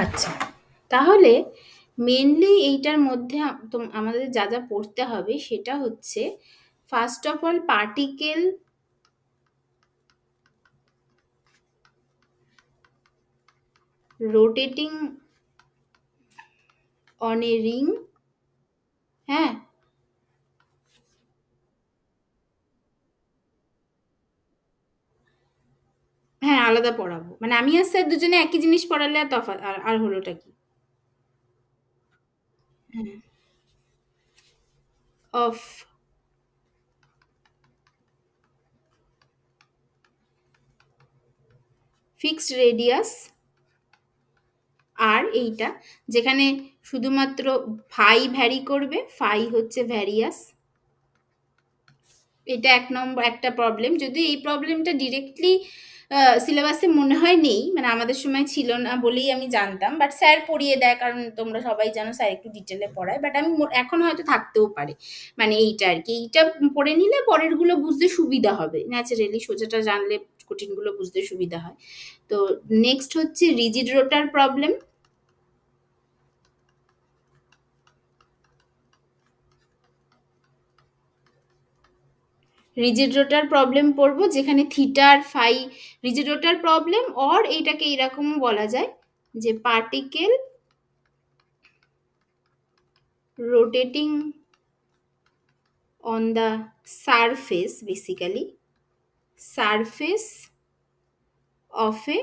আচ্ছা, তাহলে মেইনলি এইটার মধ্যে আমাদের যা যা পড়তে হবে সেটা হচ্ছে first of all particle rotating on a ring. হ্যাঁ, হ্যাঁ, আলাদা পড়াবো, মানে আমি আর স্যার দুজনে একই জিনিস পড়ালে আর তফাৎ আর হলোটা কি? হ্যাঁ, অফ ফিক্সড রেডিয়াস, আর এইটা যেখানে শুধুমাত্র ফাই ভ্যারি করবে, ফাই হচ্ছে ভ্যারিয়াস। এটা এক নম্বর একটা প্রবলেম। যদি এই প্রবলেমটা ডিরেক্টলি সিলেবাসে মনে হয় নেই, মানে আমাদের সময় ছিল না বলেই আমি জানতাম, বাট স্যার পড়িয়ে দেয় কারণ তোমরা সবাই জানো স্যার একটু ডিটেলে পড়ায়, বাট আমি এখন হয়তো থাকতেও পারে। মানে এইটা আর কি, এইটা পড়ে নিলে পরেরগুলো বুঝতে সুবিধা হবে, ন্যাচারালি সোজাটা জানলে কঠিনগুলো বুঝতে সুবিধা হয়। তো নেক্সট হচ্ছে rigid rotor problem. Rigid rotor problem পড়বো যেখানে থিটা আর phi rigid rotor problem, or এইটাকে এরকমও বলা যায় যে particle rotating on the surface, basically surface of a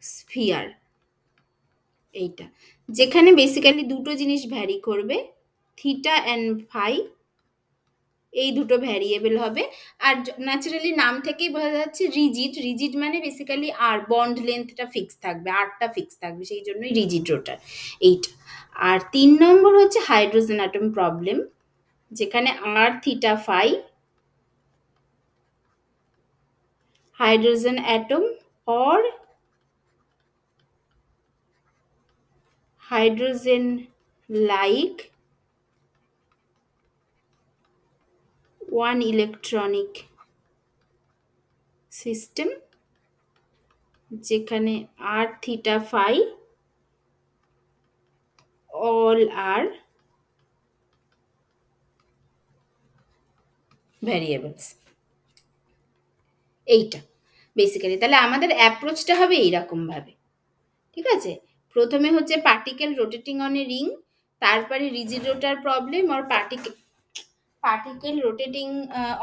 sphere. এইটা যেখানে বেসিক্যালি দুটো জিনিস ভ্যারি করবে, থিটা অ্যান্ড ফাই, এই দুটো ভ্যারিয়েবল হবে। আর ন্যাচারালি নাম থেকেই বোঝা যাচ্ছে রিজিড, রিজিড মানে বেসিক্যালি আর বন্ড লেন্থটা ফিক্স থাকবে, আরটা ফিক্স থাকবে, সেই জন্যই রিজিড রোটার এইটা। আর 3 নম্বর হচ্ছে হাইড্রোজেন অ্যাটম প্রবলেম, যেখানে আর theta phi hydrogen atom or hydrogen like one electronic system, যেখানে আর theta phi all are variables। এইটা বেসিক্যালি তাহলে আমাদের অ্যাপ্রোচটা হবে এইরকম ভাবে, ঠিক আছে? প্রথমে হচ্ছে particle rotating on a ring, তারপরে রিজিড রোটার প্রবলেম আর particle rotating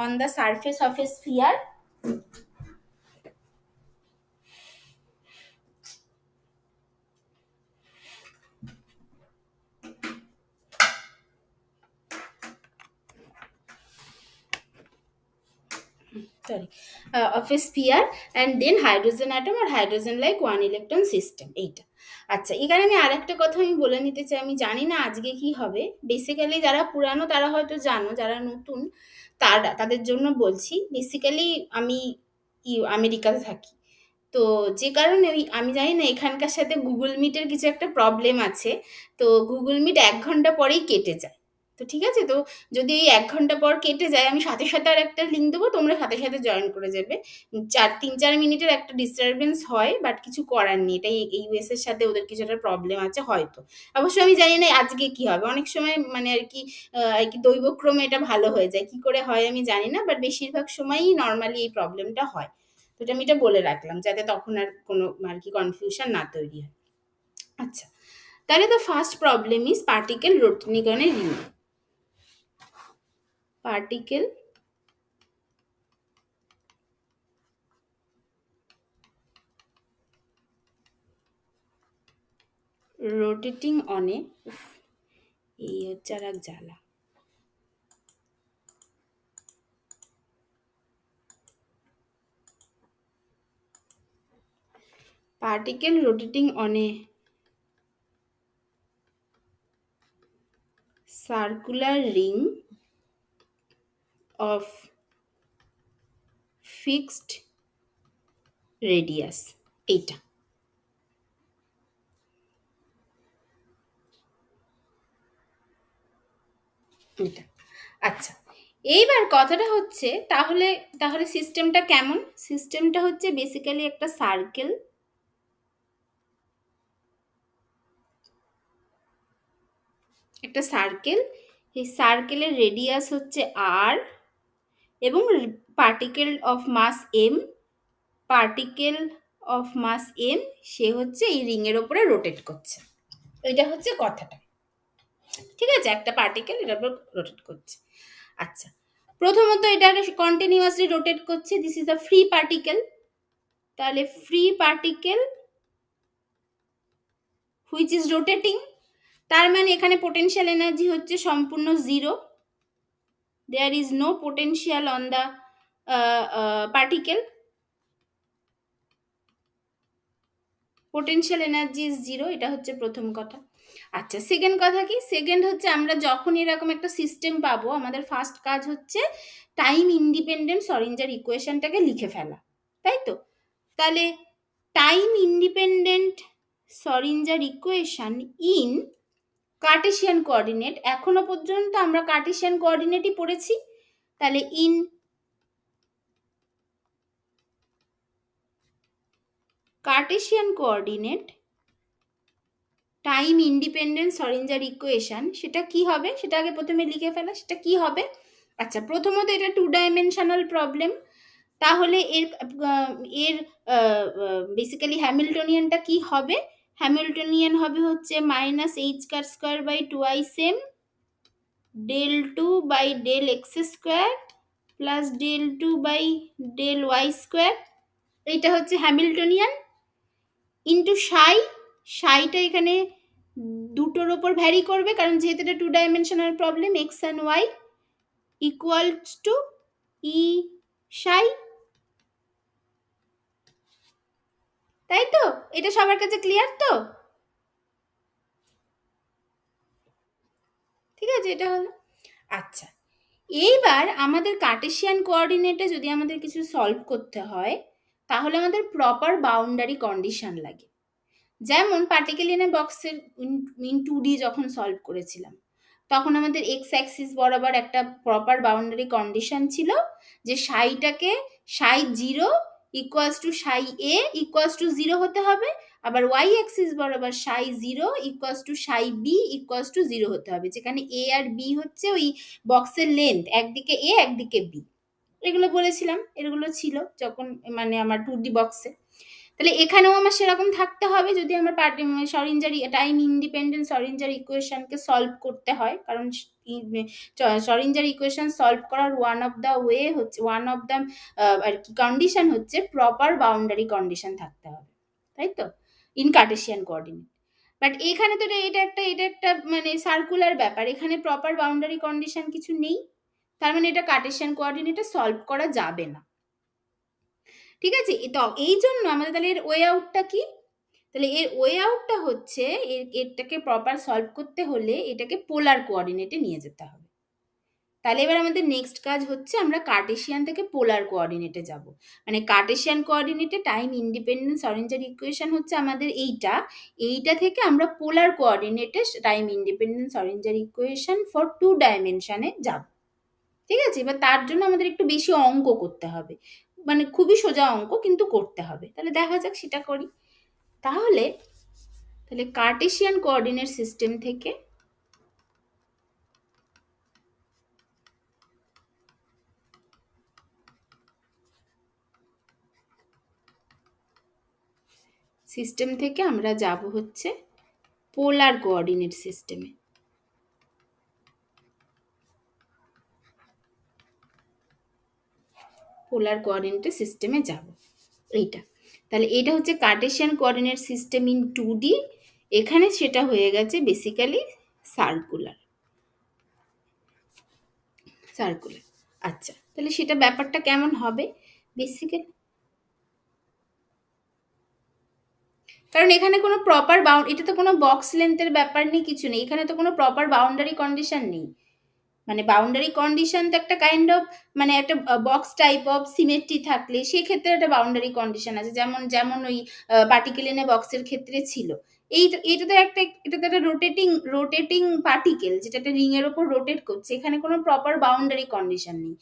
on the surface of a sphere. Sorry, of a sphere and then hydrogen atom আর hydrogen like one electron system, এইটা। আচ্ছা, এখানে আমি আর একটা কথা আমি বলে নিতে চাই, আমি জানি না আজকে কি হবে, বেসিক্যালি যারা পুরানো তারা হয়তো জানো, যারা নতুন তাদের জন্য বলছি। বেসিক্যালি আমি আমেরিকাতে থাকি, তো যে কারণে ওই আমি জানি না এখানকার সাথে গুগল মিটের কিছু একটা প্রবলেম আছে। তো গুগল মিট 1 ঘন্টা পরেই কেটে যায়। তো ঠিক আছে, তো যদি এই 1 ঘন্টা পর কেটে যায়, আমি সাথে সাথে আর একটা লিঙ্ক দেবো, তোমরা সাথে সাথে জয়েন করে যাবে। 3-4 মিনিটের একটা ডিস্টারবেন্স হয়, বাট কিছু করার নেই, এটাই ইউএস এর সাথে ওদের কিছু একটা প্রবলেম আছে হয়তো। অবশ্য আমি জানি না আজকে কি হবে, অনেক সময় মানে আর কি দৈবক্রমে এটা ভালো হয়ে যায়, কি করে হয় আমি জানি না, বাট বেশিরভাগ সময়ই নর্মালি এই প্রবলেমটা হয়। তো আমি এটা বলে রাখলাম যাতে তখন আর কোনো আর কি কনফিউশন না তৈরি হয়। আচ্ছা, তাহলে the first problem is particle rotating on a ring. Particle rotating on এ, এই হচ্ছে আর এক জ্বালা, particle rotating on A circular ring of fixed radius, এইটা। এটা আচ্ছা, এইবার কথাটা হচ্ছে তাহলে তাহলে সিস্টেমটা কেমন? সিস্টেমটা হচ্ছে বেসিক্যালি একটা সার্কেল, একটা সার্কেল, এই সার্কেলের রেডিয়াস হচ্ছে আর, এবং particle of mass M, particle of mass M সে হচ্ছে এই রিং এর উপরে রোটেট করছে। এটা হচ্ছে কথাটা, ঠিক আছে? একটা পার্টিকেল এটার উপর রোটেট করছে। আচ্ছা, প্রথমত এটাকে কন্টিনিউয়াসলি রোটেট করছে, this is a free particle. তাহলে free particle which is rotating, তার মানে এখানে পোটেনশিয়াল এনার্জি হচ্ছে সম্পূর্ণ zero, there is no potential on the particle, potential energy is zero, এটা হচ্ছে প্রথম কথা। আচ্ছা, সেকেন্ড কথা কি? সেকেন্ড হচ্ছে আমরা যখন এরকম একটা সিস্টেম পাবো, আমাদের ফার্স্ট কাজ হচ্ছে টাইম ইন্ডিপেন্ডেন্ট শরোডিঞ্জার ইকুয়েশনটাকে লিখে ফেলা, তাই তো? তাহলে time independent Schrodinger equation in Cartesian coordinate, এখনো পর্যন্ত আমরা কার্টেসিয়ান কোঅর্ডিনেটই পড়েছি। তাহলে in Cartesian coordinate time independent Schrodinger equation, সেটা কি হবে সেটা আগে প্রথমে লিখে ফেলা, সেটা কি হবে? আচ্ছা, প্রথমত এটা 2 ডাইমেনশনাল প্রবলেম, তাহলে এর এর বেসিক্যালি হ্যামিল্টনিয়ানটা কি হবে? হ্যামিল্টনিয়ান হবে হচ্ছে minus h car square by 2 m del 2 by del x square plus del 2 by del y square, এইটা হচ্ছে হ্যামিল্টনিয়ান, ইন্টু সাই, সাইটা এখানে দুটোর ওপর ভ্যারি করবে কারণ যেহেতু এটা 2 dimensional problem, x and y equals to E psi, তাই তো? এটা সবার কাছে ক্লিয়ার তো? ঠিক আছে, এটা হলো। আচ্ছা, এইবার আমাদের কার্টেসিয়ান কোঅর্ডিনেটে যদি আমাদের কিছু সলভ করতে হয়, তাহলে আমাদের প্রপার বাউন্ডারি কন্ডিশন লাগে। যেমন পার্টিকেল ইন এ বক্সের ইন 2D যখন সলভ করেছিলাম, তখন আমাদের এক্স অ্যাক্সিস বরাবর একটা প্রপার বাউন্ডারি কন্ডিশন ছিল যে সাইটাকে সাই zero equals to Sai A equals to zero হতে হবে, আবার ওয়াই অ্যাক্সিস বরাবর সাই zero equals to Sai B equals to zero হতে হবে, যেখানে এ আর বি হচ্ছে ওই বক্সের লেন্থ, একদিকে এ একদিকে বি। এগুলো বলেছিলাম, এগুলো ছিল যখন মানে আমার 2D বক্সে। তাহলে এখানেও আমার সেরকম থাকতে হবে যদি আমার শরোডিঞ্জার টাইম ইন্ডিপেন্ডেন্ট শরোডিঞ্জার ইকুয়েশনকে সলভ করতে হয়, কারণ শরোডিঞ্জার ইকুয়েশন সলভ করার ওয়ান অফ দ্য ওয়ে হচ্ছে, ওয়ান অফ দ্য আর কি কন্ডিশন হচ্ছে প্রপার বাউন্ডারি কন্ডিশন থাকতে হবে, তাই তো? In Cartesian coordinate. বাট এখানে তো এটা একটা মানে সার্কুলার ব্যাপার, এখানে প্রপার বাউন্ডারি কন্ডিশন কিছু নেই, তার মানে এটা কার্টেসিয়ান কোঅর্ডিনেটে সলভ করা যাবে না, ঠিক আছে? তো এই জন্য আমাদের তাহলে এর ওয়ে আউটটা কি? তাহলে এর ওয়ে আউটটা হচ্ছে এটাকে প্রপার সলভ করতে হলে এটাকে পোলার কোঅর্ডিনেটে নিয়ে যেতে হবে। তাহলে এবার আমাদের নেক্সট কাজ হচ্ছে আমরা কার্টেসিয়ান থেকে পোলার কোঅর্ডিনেটে যাব। মানে Cartesian কোঅর্ডিনেটে time independent Schrodinger equation হচ্ছে আমাদের এইটা, এইটা থেকে আমরা পোলার কোঅর্ডিনেটে time independent Schrodinger equation for 2 ডাইমেনশনে যাব, ঠিক আছে? এবার তার জন্য আমাদের একটু বেশি অঙ্ক করতে হবে, মানে খুবই সোজা অঙ্ক কিন্তু করতে হবে। তাহলে দেখা যাক সেটা করি। তাহলে তাহলে কার্টেসিয়ান কোঅর্ডিনেট সিস্টেম থেকে আমরা যাব হচ্ছে পোলার কোঅর্ডিনেট সিস্টেমে। পোলার কোঅর্ডিনেট সিস্টেমে যাব এইটা। তাহলে এটা হচ্ছে Cartesian coordinate system in 2D, এখানে সেটা হয়ে গেছে বেসিক্যালি সার্কুলার। সার্কুলার, আচ্ছা, তাহলে সেটা ব্যাপারটা কেমন হবে বেসিক্যালি? কারণ এখানে কোনো প্রপার এটা তো কোনো বক্স লেন্থের ব্যাপার নেই, কিছু নেই, এখানে তো কোনো প্রপার বাউন্ডারি কন্ডিশন নেই। মানে বাউন্ডারি কন্ডিশন তো একটা কাইন্ড অফ মানে একটা বক্স টাইপ অফ সিমেট্রি থাকলে সেক্ষেত্রে একটা বাউন্ডারি কন্ডিশন আছে, যেমন যেমন ওই পার্টিকেল ইন এ বক্সের ক্ষেত্রে ছিল। এটা তো একটা রোটেটিং পার্টিকেল যেটা একটা রিং এর ওপর রোটেট করছে, এখানে কোনো প্রপার বাউন্ডারি কন্ডিশন নেই।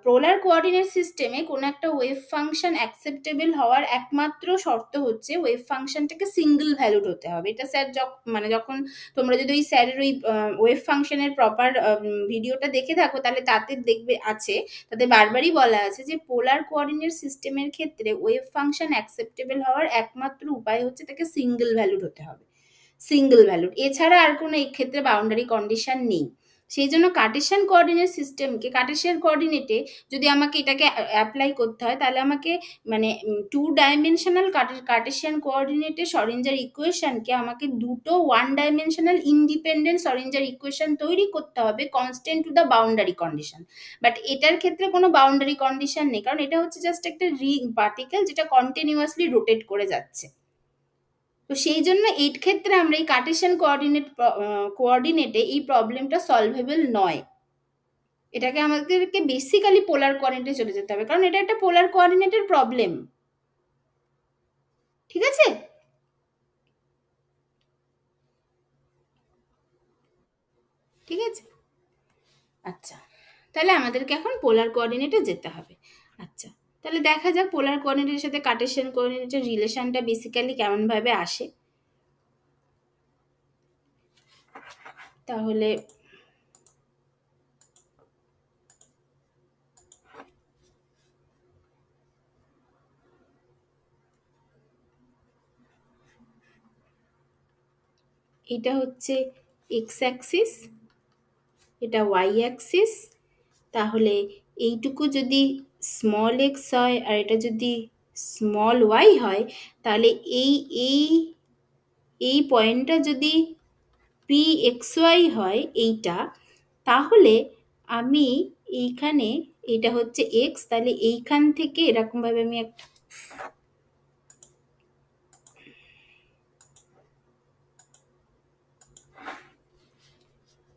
পোলার কোঅর্ডিনেট সিস্টেমে কোনো একটা ওয়েভ ফাংশন অ্যাকসেপ্টেবল হওয়ার একমাত্র শর্ত হচ্ছে ওয়েভ ফাংশনটাকে সিঙ্গেল ভ্যালুড হতে হবে। এটা স্যার মানে যখন তোমরা যদি ওই স্যারের ওই ওয়েভ ফাংশনের প্রপার ভিডিওটা দেখে থাকো তাহলে তাতে দেখবে আছে, তাতে বারবারই বলা আছে যে পোলার কোঅর্ডিনেট সিস্টেমের ক্ষেত্রে ওয়েভ ফাংশন অ্যাকসেপ্টেবল হওয়ার একমাত্র উপায় হচ্ছে তাকে সিঙ্গেল ভ্যালুড হতে হবে, সিঙ্গেল ভ্যালুড, এছাড়া আর কোনো এই ক্ষেত্রে বাউন্ডারি কন্ডিশন নেই। সেই জন্য কার্টেশিয়ান কোঅর্ডিনেট সিস্টেমকে, কার্টেশিয়ান কোঅর্ডিনেটে যদি আমাকে এটাকে অ্যাপ্লাই করতে হয় তাহলে আমাকে মানে 2 ডাইমেনশনাল কার্টেশিয়ান কোঅর্ডিনেটে শরেঞ্জার ইকুয়েশনকে আমাকে দুটো 1 ডাইমেনশনাল ইন্ডিপেন্ডেন্ট শরেঞ্জার ইকুয়েশন তৈরি করতে হবে constant to the boundary condition. But এটার ক্ষেত্রে কোনো বাউন্ডারি কন্ডিশন নেই, কারণ এটা হচ্ছে জাস্ট একটা পার্টিকেল যেটা কন্টিনিউয়াসলি রোটেট করে যাচ্ছে। তো সেই জন্য এই ক্ষেত্রে আমরা এই কার্টেশিয়ান কোঅর্ডিনেটে এই প্রবলেমটা সলভেবল নয়। এটাকে আমাদেরকে বেসিক্যালি পোলার কোঅর্ডিনেটে চলে যেতে হবে, কারণ এটা একটা পোলার কোঅর্ডিনেটের প্রবলেম। ঠিক আছে? ঠিক আছে, আচ্ছা, তাহলে আমাদেরকে এখন পোলার কোঅর্ডিনেটে যেতে হবে। আচ্ছা, তাহলে দেখা যাক পোলার কোঅর্ডিনেটের সাথে কার্টেশিয়ান কোঅর্ডিনেটের রিলেশনটা বেসিক্যালি কেমন ভাবে আসে। তাহলে এটা হচ্ছে এক্স অ্যাক্সিস, এটা ওয়াই অ্যাক্সিস। তাহলে এইটুকু যদি স্মল এক্স হয় আর এটা যদি স্মল ওয়াই হয়, তাহলে এই এই এই পয়েন্টটা যদি পি এক্স ওয়াই হয় এইটা, তাহলে আমি এইখানে, এটা হচ্ছে এক্স, তাহলে এইখান থেকে এরকমভাবে আমি একটা,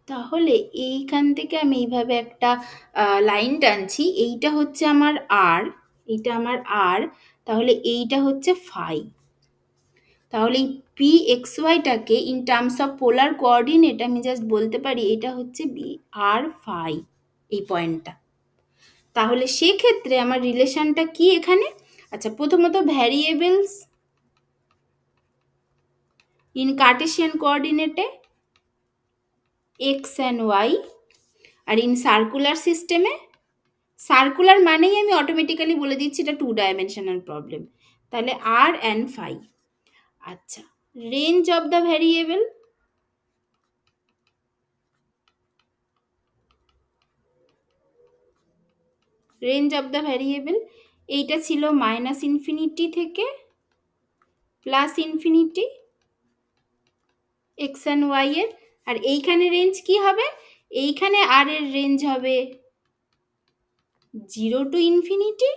তাহলে এইখান থেকে আমি এইভাবে একটা লাইন টানছি, এইটা হচ্ছে আমার আর, এইটা আমার আর, তাহলে এইটা হচ্ছে ফাই। তাহলে এই পি এক্স ওয়াইটাকে in terms of polar coordinate আমি জাস্ট বলতে পারি এটা হচ্ছে বি আর ফাই, এই পয়েন্টটা। তাহলে সেক্ষেত্রে আমার রিলেশনটা কি এখানে? আচ্ছা, প্রথমত ভ্যারিয়েবলস ইন কার্টেশিয়ান কোঅর্ডিনেটে এক্স অ্যান্ড ওয়াই, আর ইন সার্কুলার সিস্টেমে, সার্কুলার মানেই আমি অটোমেটিক্যালি বলে দিচ্ছি এটা 2 ডাইমেনশনাল প্রবলেম, তাহলে আর অ্যান্ড ফাই। আচ্ছা, range of the variable, range of the variable এইটা ছিল মাইনাস ইনফিনিটি থেকে plus infinity x and y এর, আর এইখানে রেঞ্জ কি হবে? এইখানে আর এর রেঞ্জ হবে 0 টু ইনফিনিটি,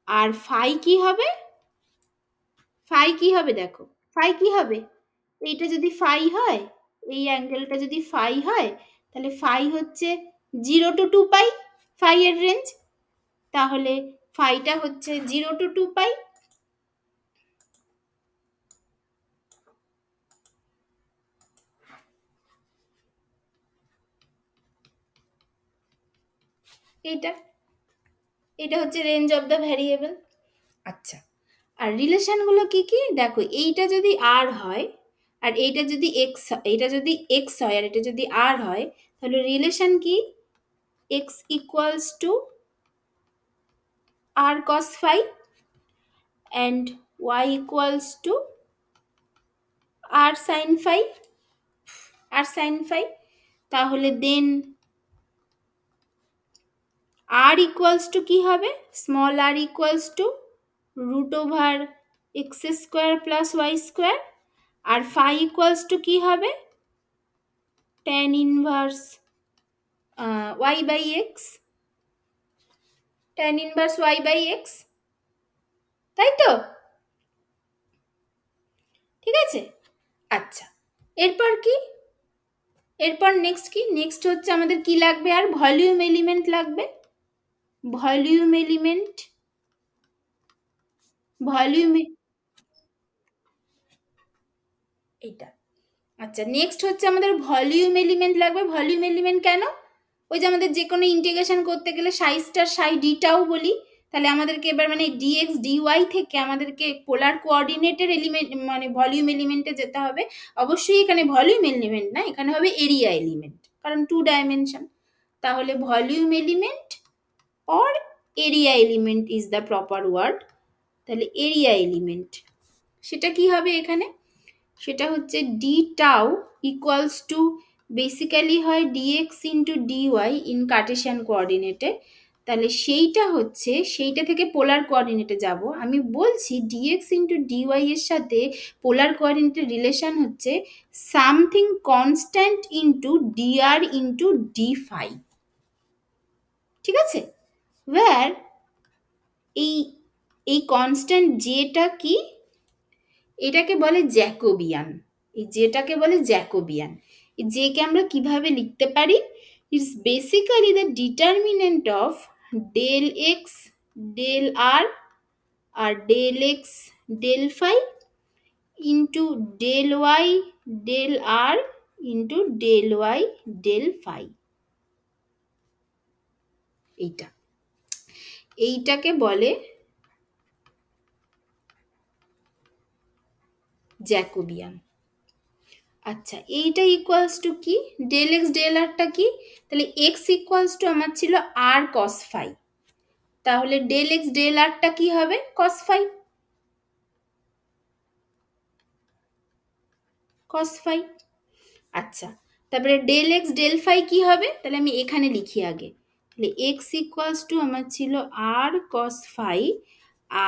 আর ফাই কি হবে? ফাই কি হবে দেখো, ফাই কি হবে? এইটা যদি ফাই হয়, এই অ্যাঙ্গেলটা যদি ফাই হয়, তাহলে ফাই হচ্ছে 0 টু 2 পাই, ফাই এর রেঞ্জ, তাহলে ফাইটা হচ্ছে 0 টু 2 পাই। এইটা, এটা হচ্ছে রেঞ্জ অফ দ্য ভ্যারিয়েবল। আচ্ছা, আর রিলেশনগুলো কি কি দেখো, এইটা যদি আর হয় আর এইটা যদি এক্স, এইটা যদি এক্স হয় আর এটা যদি আর হয়, তাহলে রিলেশন কি? X equals to r cos phi and y equals to r sine phi, r sine phi. তাহলে দেন আর ইকুয়ালস টু কি হবে? Small r equals to root over x square plus y square, আর phi equals to কি হবে? tan inverse y by x, tan inverse y by x, তাই তো? ঠিক আছে, আচ্ছা, এরপর কি? এরপর নেক্সট কি? নেক্সট হচ্ছে আমাদের কি লাগবে? আর ভলিউম এলিমেন্ট লাগবে, ভলিউম এলিমেন্ট, ভলিউম, এটা। আচ্ছা, নেক্সট হচ্ছে আমাদের ভলিউম এলিমেন্ট লাগবে। ভলিউম এলিমেন্ট কেন? ওই যে আমাদের যে কোনো ইন্টিগ্রেশন করতে গেলে সাই স্টার সাই ডিটাও বলি, তাহলে আমাদেরকে এবার মানে ডিএক্স ডিওয়াই থেকে আমাদেরকে পোলার কোঅর্ডিনেটের এলিমেন্ট মানে ভলিউম এলিমেন্টে যেতে হবে। অবশ্যই এখানে ভলিউম এলিমেন্ট না, এখানে হবে এরিয়া এলিমেন্ট, কারণ 2 ডাইমেনশন। তাহলে volume element or area element is the proper word. তাহলে এরিয়া এলিমেন্ট সেটা কি হবে এখানে, সেটা হচ্ছে d tau equals to basically হয় dx into dy in Cartesian কোঅর্ডিনেটে। তাহলে সেইটা হচ্ছে সেইটা থেকে পোলার কোঅর্ডিনেটে যাব। আমি বলছি ডিএক্স ইন্টু ডিওয়াই এর সাথে পোলার কোঅর্ডিনেটের রিলেশন হচ্ছে something constant into dr into d phi. ঠিক আছে, ওয়্যার এই এই কনস্ট্যান্ট যেটা কি, এটাকে বলে জ্যাকোবিয়ান। এই যেটাকে বলে জ্যাকোবিয়ান, এই যেকে আমরা কিভাবে লিখতে পারি, it's basically the determinant of del x del r আর del x del phi into del y del r into del y del phi. এইটাকে বলে জ্যাকোবিয়ান। আচ্ছা, এইটা ইকুয়ালস টু কি, ডেল এক্স ডেল আরটা কি, তাহলে এক্স ইকুয়ালস টু আমার ছিল আর কস ফাই, তাহলে ডেল এক্স ডেল আরটা কি হবে, কস ফাই, কস ফাই। আচ্ছা, তারপরে ডেল এক্স ডেল ফাই কি হবে, তাহলে আমি এখানে লিখি আগে। তাহলে এক্স ইকুয়ালস টু আমার ছিল আর কস ফাই,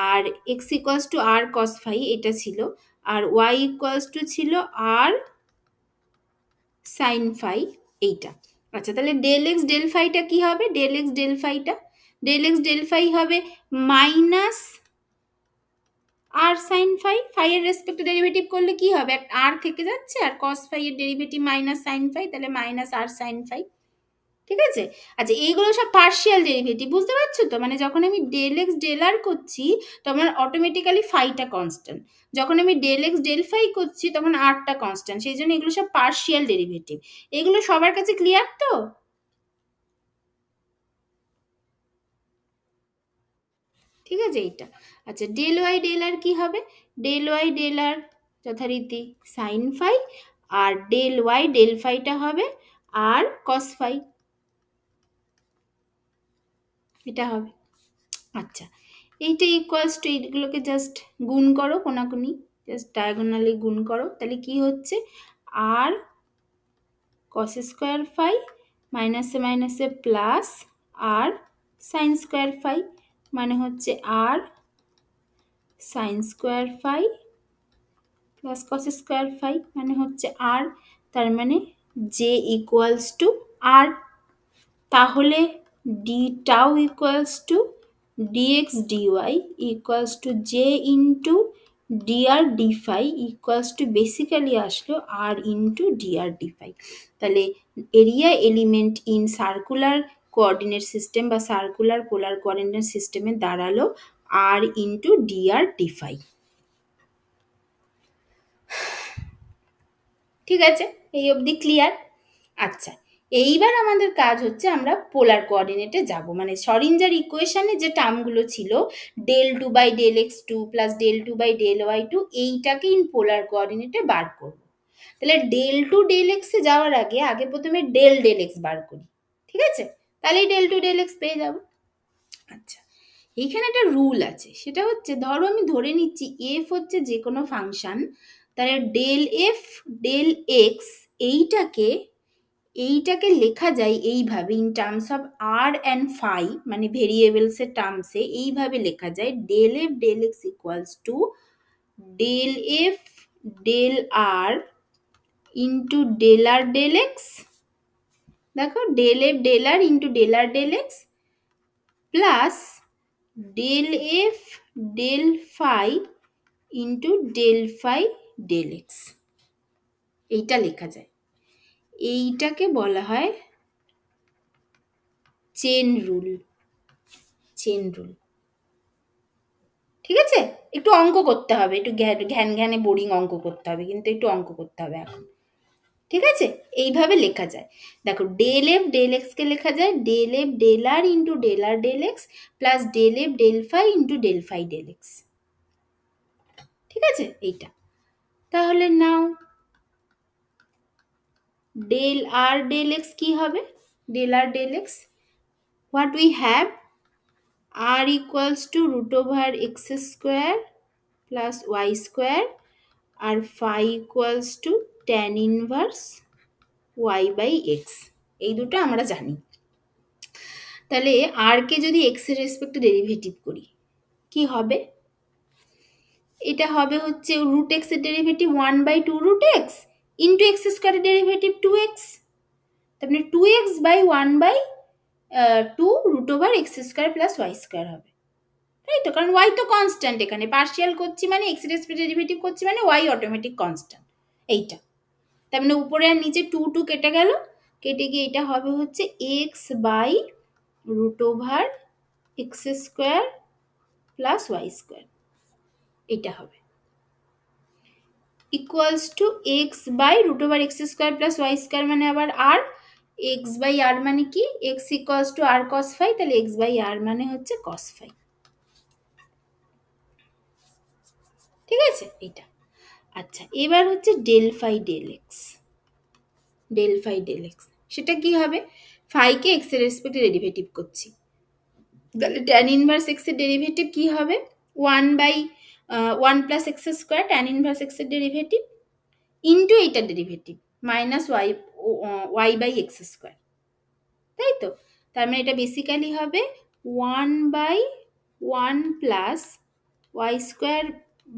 আর x equals to r cos phi এটা ছিল, আর ওয়াই ইকুয়ালস টু ছিল আর সাইন ফাই এইটা। আচ্ছা, তাহলে ডেল এক্স ডেল ফাইটা কি হবে, ডেল এক্স ডেল ফাইটা, ডেল এক্স ডেল ফাই হবে minus r sine phi, phi এর রেসপেক্টে ডেরিভেটিভ করলে কি হবে, একটা আর থেকে যাচ্ছে, আর কস ফাই এর ডেরিভেটিভ মাইনাস সাইন ফাই, তাহলে মাইনাস আর সাইন ফাই। ঠিক আছে, আচ্ছা এইগুলো সব পার্শিয়াল ডেরিভেটিভ, বুঝতে পারছো তো, মানে যখন আমি ডেল এক্স ডেল আর করছি তখন অটোমেটিক্যালি ফাইটা কনস্ট্যান্ট, যখন আমি ডেল এক্স ডেল ফাই করছি তখন আরটা কনস্ট্যান্ট, সেই জন্য এগুলো সব পার্শিয়াল ডেরিভেটিভ। এগুলো সবার কাছে ক্লিয়ার তো? ঠিক আছে এইটা। আচ্ছা, ডেল ওয়াই ডেল আর কি হবে, ডেল ওয়াই ডেল আর যথারীতি সাইন ফাই, আর ডেল ওয়াই ডেল ফাইটা হবে আর কস ফাই, এটা হবে। আচ্ছা, এইটা ইকুয়ালস টু এইগুলোকে জাস্ট গুণ করো, কোনাকুনি জাস্ট ডায়াগোনালি গুণ করো, তাহলে কি হচ্ছে আর কস স্কোয়ার ফাই মাইনাসে মাইনাসে plus r sine square phi, মানে হচ্ছে r sine square phi plus cos square phi, মানে হচ্ছে আর, তার মানে জে ইকুয়ালস টু আর। তাহলে d tau equals to dx dy equals to J into dr d phi equals to basically আসলো r into dr d phi. তাহলে area element in circular coordinate system বা circular polar coordinate সিস্টেমে দাঁড়ালো r into dr d phi. ঠিক আছে, এই অবধি clear? আচ্ছা, এইবার আমাদের কাজ হচ্ছে আমরা পোলার কোঅর্ডিনেটে যাব, মানে শরিঞ্জার ইকুয়েশনে যে টার্মগুলো ছিল del two by del x two plus del two by del y two, এইটাকে ইন পোলার কোঅর্ডিনেটে বার করব। তাহলে ডেল টু ডেল এক্সে যাওয়ার আগে আগে প্রথমে ডেল ডেল এক্স বার করি, ঠিক আছে, তাহলেই ডেল টু ডেল এক্স পেয়ে যাব। আচ্ছা, এইখানে একটা রুল আছে, সেটা হচ্ছে ধরো আমি ধরে নিচ্ছি এফ হচ্ছে যে কোনো ফাংশন, তাহলে ডেল এফ ডেল এক্স এইটাকে লেখা যায় এইভাবে in terms of r and phi, মানে ভেরিয়েবলসের টার্মসে এইভাবে লেখা যায় del f del x equals to del f del r into del r del x, দেখো del f del r into del r del x plus del f del phi into del phi del x, এইটা লেখা যায়। এইটাকে বলা হয় chain rule, chain rule. ঠিক আছে, একটু অঙ্ক করতে হবে, একটু ঘ্যান ঘ্যানে বোরিং অঙ্ক করতে হবে, কিন্তু একটু অঙ্ক করতে হবে এখন। ঠিক আছে, এইভাবে লেখা যায়। দেখো ডেল এফ ডেল এক্স কে লেখা যায় del f del r into del r del x plus del f del phi into del phi del x. ঠিক আছে, এইটা তাহলে now del r del x কি হবে? Del r del x what we have r equals to root over x square plus y square আর phi equals to tan inverse y by x. এই দুটো আমরা জানি। তাহলে আর কে যদি এক্স এর রেসপেক্টে ডেরিভেটিভ করি কি হবে? এটা হবে হচ্ছে রুট এক্স এর derivative 1/2 root x into x স্কোয়ারের ডেরিভেটিভ 2x, তার মানে 2x by 1/2 root over x square plus y square হবে, তাই তো? কারণ ওয়াই তো কনস্ট্যান্ট, এখানে পার্শিয়াল করছি মানে এক্স এর রেসপেক্টে ডেরিভেটিভ করছি মানে ওয়াই অটোমেটিক কনস্ট্যান্ট, এইটা। তার মানে উপরে আর নিচে 2 কেটে গেল, কেটে গিয়ে এটা হবে হচ্ছে x by root over x square plus y square, এটা হবে equals to x by root over x square plus y square মানে আবার আর, এক্স বাই আর মানে কি x equals to r cos phi, তাহলে এক্স বাই আর মানে হচ্ছে cos phi. ঠিক আছে, এটা। আচ্ছা এবার হচ্ছে del phi del x, del phi del x সেটা কি হবে? ফাইকে এক্স এর রেসপেক্টে ডেরিভেটিভ করছি, তাহলে ট্যান ইনভার্স এক্স এর ডেরিভেটিভ কি হবে? 1 plus x square tan inverse x এর ডেরিভেটিভ ইন্টু এইটার derivative minus y by x square, তাই তো? তার মানে এটা বেসিক্যালি হবে 1/1 plus y square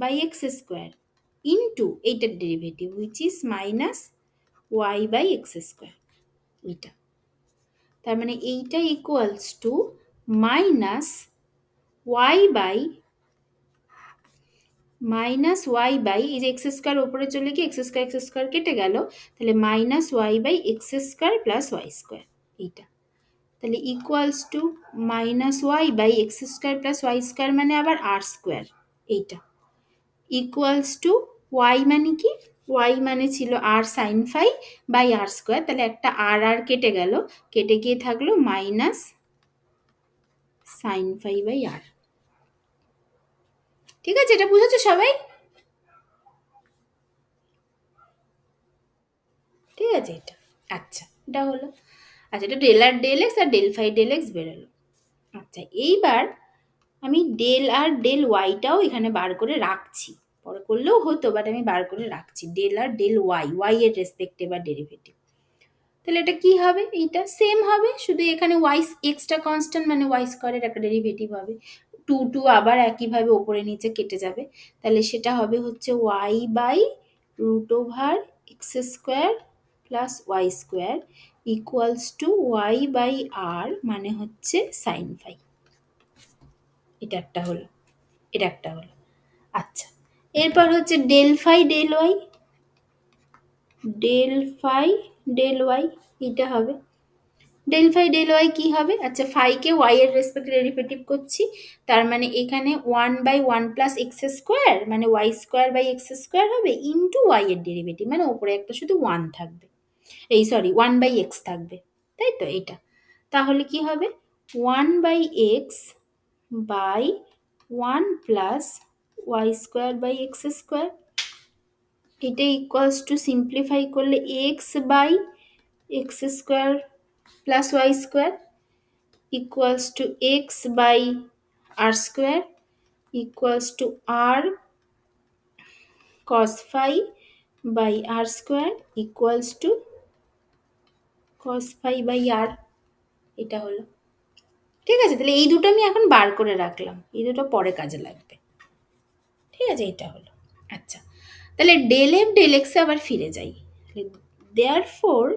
by x square into এইটার derivative which is minus y by x square, এইটা। তার মানে এইটা equals to minus y by এই যে এক্স স্কোয়ার ওপরে চলে গিয়ে এক্স স্কোয়ার কেটে গেল, তাহলে minus y by x square plus y square, এইটা। তাহলে equals to minus y by x square plus y square মানে আবার আর স্কোয়ার, এইটা ইকুয়ালস টু ওয়াই মানে কি? ওয়াই মানে ছিল r sine phi by r square, তাহলে একটা আর আর কেটে গেল, কেটে গিয়ে থাকলো minus sine phi by r. ঠিক আছে, এটা বুঝেছো সবাই? ঠিক আছে, এটা আচ্ছা এটা হলো। আচ্ছা এটা ডেল আর ডেল এক্স আর ডেল ফাই ডেল এক্স বেরোলো। আচ্ছা এইবার আমি ডেল আর ডেল ওয়াইটাও এখানে বার করে রাখছি, পরে করলেও হতো বাট আমি বার করে রাখছি ডেল আর ডেল ওয়াই এর রেসপেক্টে বা ডেরিভেটিভ। তাহলে এটা কি হবে? এইটা সেম হবে, শুধু এখানে ওয়াই এক্সটা কনস্ট্যান্ট মানে ওয়াই স্কোয়ারের একটা ডেরিভেটিভ হবে, 2 আবার একইভাবে ওপরে নিচে কেটে যাবে, তাহলে সেটা হবে হচ্ছে y by root over x square plus y square equals to y by r মানে হচ্ছে সাইন ফাই। এটা একটা হলো, এটা একটা হলো। আচ্ছা এরপর হচ্ছে del phi del y, del phi del y এটা হবে। ডেল ফাই ডেল ওয়াই কি হবে? আচ্ছা ফাইকে ওয়াই এর রেসপেক্টে ডেরিভেটিভ করছি, তার মানে এখানে 1/1 প্লাস এক্স স্কোয়ার মানে y square by x square হবে ইন্টু ওয়াই এর ডেরিভেটিভ মানে ওপরে একটা শুধু 1 থাকবে, এই সরি 1/x থাকবে, তাই তো? এটা তাহলে কি হবে 1/x by 1 plus y square by x square, এটা ইকুয়ালস টু সিম্পলিফাই করলে x by x square plus y square equals to x by r square equals to r cos phi by r square equals to cos phi by r, এটা হলো। ঠিক আছে, তাহলে এই দুটো আমি এখন বার করে রাখলাম, এই দুটো পরে কাজে লাগবে। ঠিক আছে, এটা হলো। আচ্ছা তাহলে ডেল এফ ডেল এক্সে আবার ফিরে যাই, therefore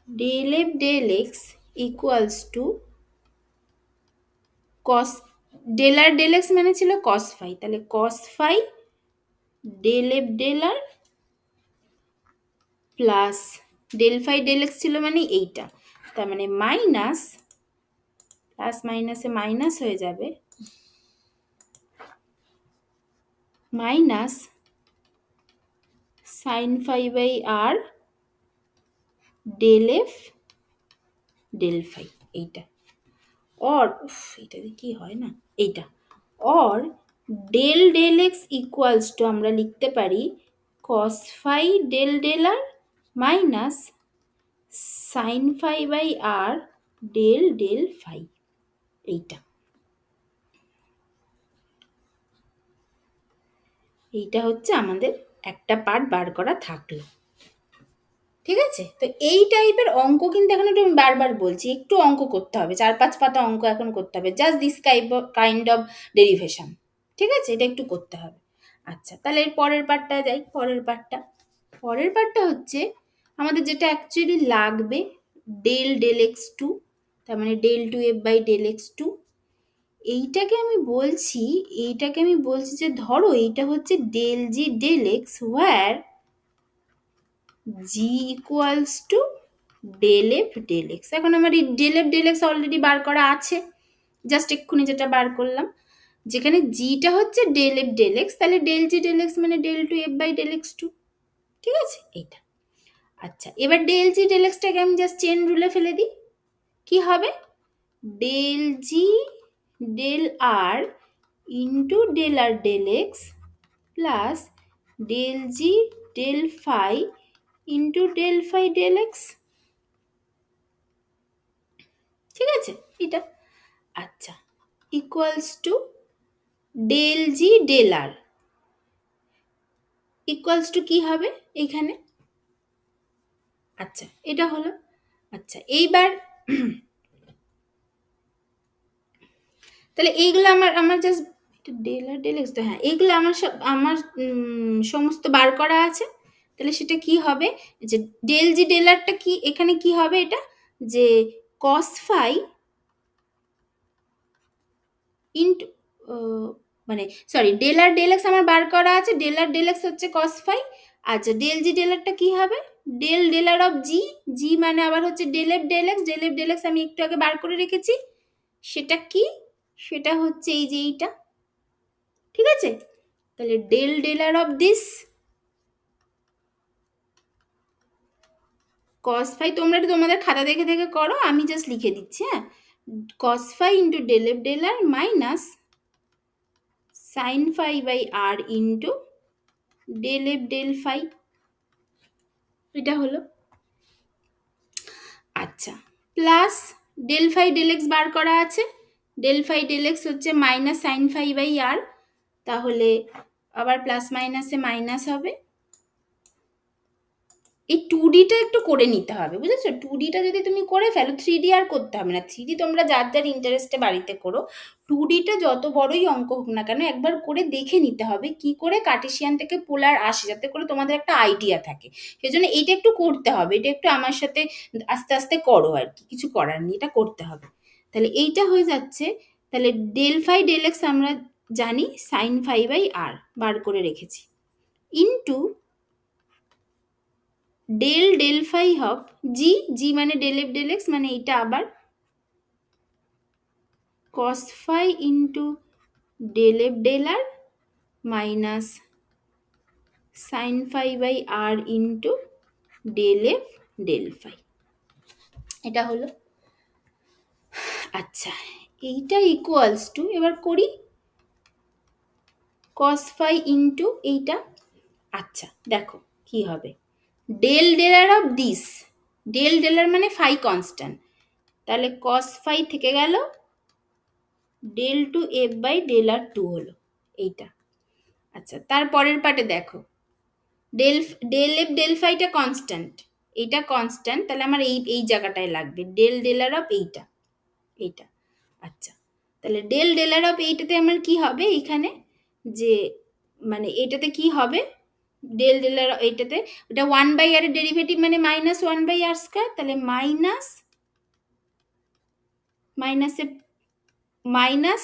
del f del x equals to cos del r del x মানে ছিল cos phi, তাহলে cos phi del f del r plus del phi del x ছিল মানে এইটা, তার মানে মাইনাস প্লাস মাইনাসে মাইনাস হয়ে যাবে minus sine phi by r del f del phi, এইটা অর এটা দিয়ে কি হয় না, এইটা or del del x equals to আমরা লিখতে পারি cos phi del del r minus sine phi by r del del phi. এইটা এইটা হচ্ছে আমাদের একটা পার্ট বার করা থাকলো। ঠিক আছে, তো এই টাইপের অঙ্ক কিন্তু এখন একটু আমি বারবার বলছি, একটু অঙ্ক করতে হবে, 4-5 পাতা অঙ্ক এখন করতে হবে, just this kind of derivation. ঠিক আছে, এটা একটু করতে হবে। আচ্ছা, তাহলে এর পরের পার্টটা যাই। পরের পার্টটা হচ্ছে আমাদের যেটা অ্যাকচুয়ালি লাগবে, ডেল ডেল এক্স টু, তার মানে del two f by del x two. এইটাকে আমি বলছি যে ধরো এইটা হচ্ছে del g del x where g equals to del f del x. এখন আমার এই del f del x already বার করা আছে, জাস্ট এক্ষুনি যেটা বার করলাম, যেখানে জিটা হচ্ছে ডেল এফ ডেল এক্স, তাহলে ডেল জি ডেল এক্স মানে del two f by del x two. ঠিক আছে, এইটা। আচ্ছা, এবার ডেল জি ডেল এক্সটাকে আমি জাস্ট চেন রুলে ফেলে দিই, কি হবে del g del r into del r del x plus del g del phi into del phi del x. ঠিক আছে, এটা। আচ্ছা, equals to del g del r equals to কি হবে এখানে? আচ্ছা, এটা হলো। আচ্ছা, এইবার তাহলে এইগুলো আমার just del r del x তো, হ্যাঁ এইগুলো আমার সমস্ত বার করা আছে। তাহলে সেটা কি হবে যে ডেল জি ডেল আরটা কি এখানে কি হবে, এটা যে কস ফাই ইন্টু মানে sorry del r del x আমার বার করা আছে, ডেল আর ডেল এক্স হচ্ছে কস ফাই। আচ্ছা, ডেল জি ডেল আরটা কি হবে del del r of g, g মানে আবার হচ্ছে del f del x, del f del x আমি একটু আগে বার করে রেখেছি, সেটা কি, সেটা হচ্ছে এই যে এইটা। ঠিক আছে, তাহলে del del r of this cos phi, তোমরা একটু তোমাদের খাতা দেখে দেখে করো, আমি জাস্ট লিখে দিচ্ছি। হ্যাঁ, cos phi into del f del r minus sine phi by r into del f del phi, এটা হলো। আচ্ছা, plus del phi del x বার করা আছে, ডেল ফাই ডেল এক্স হচ্ছে minus sine phi by r, তাহলে আবার plus মাইনাসে মাইনাস হবে। এই 2D-টা একটু করে নিতে হবে, বুঝেছো? 2D-টা যদি তুমি করে ফেলো, 3D আর করতে হবে না। 3D তোমরা যার যার ইন্টারেস্টে বাড়িতে করো, 2D-টা যত বড়ই অঙ্ক হোক না কেন একবার করে দেখে নিতে হবে কি করে কার্টেসিয়ান থেকে পোলার আসে, যাতে করে তোমাদের একটা আইডিয়া থাকে। সেজন্য এইটা একটু করতে হবে, এটা একটু আমার সাথে আস্তে আস্তে করো, আর কি কিছু করার নেই, এটা করতে হবে। তাহলে এইটা হয়ে যাচ্ছে, তাহলে ডেল ফাই ডেল এক্স আমরা জানি সাইন ফাই বাই আর বার করে রেখেছি, ইন্টু ডেল ডেল ফাই হব জি, জি মানে ডেল এফ ডেল এক্স মানে এটা আবার cos phi into del f del r minus sine phi by r into del f del phi, এটা হলো। আচ্ছা, এইটা ইকুয়ালস টু, এবার করি কস ফাই ইন্টু এইটা। আচ্ছা, দেখো কি হবে del del r of this, del del r মানে ফাই কনস্ট্যান্ট, তাহলে কস ফাই থেকে গেল del two f by del r two হলো এইটা। আচ্ছা, তারপরের পার্টে দেখো ডেল ডেল এফ ডেল ফাইটা কনস্ট্যান্ট, এইটা কনস্ট্যান্ট, তাহলে আমার এই এই জায়গাটায় লাগবে ডেল ডেল আর অফ এইটা, এইটা। আচ্ছা, তাহলে ডেল ডেল আর অফ এইটাতে আমার কি হবে এখানে, যে মানে এটাতে কি হবে ডেল ডেল আর এইটাতে, ওটা 1 বাই আর এর ডেরিভেটিভ মানে মাইনাস 1 বাই আর স্কয়ার, তাহলে মাইনাস মাইনাসে minus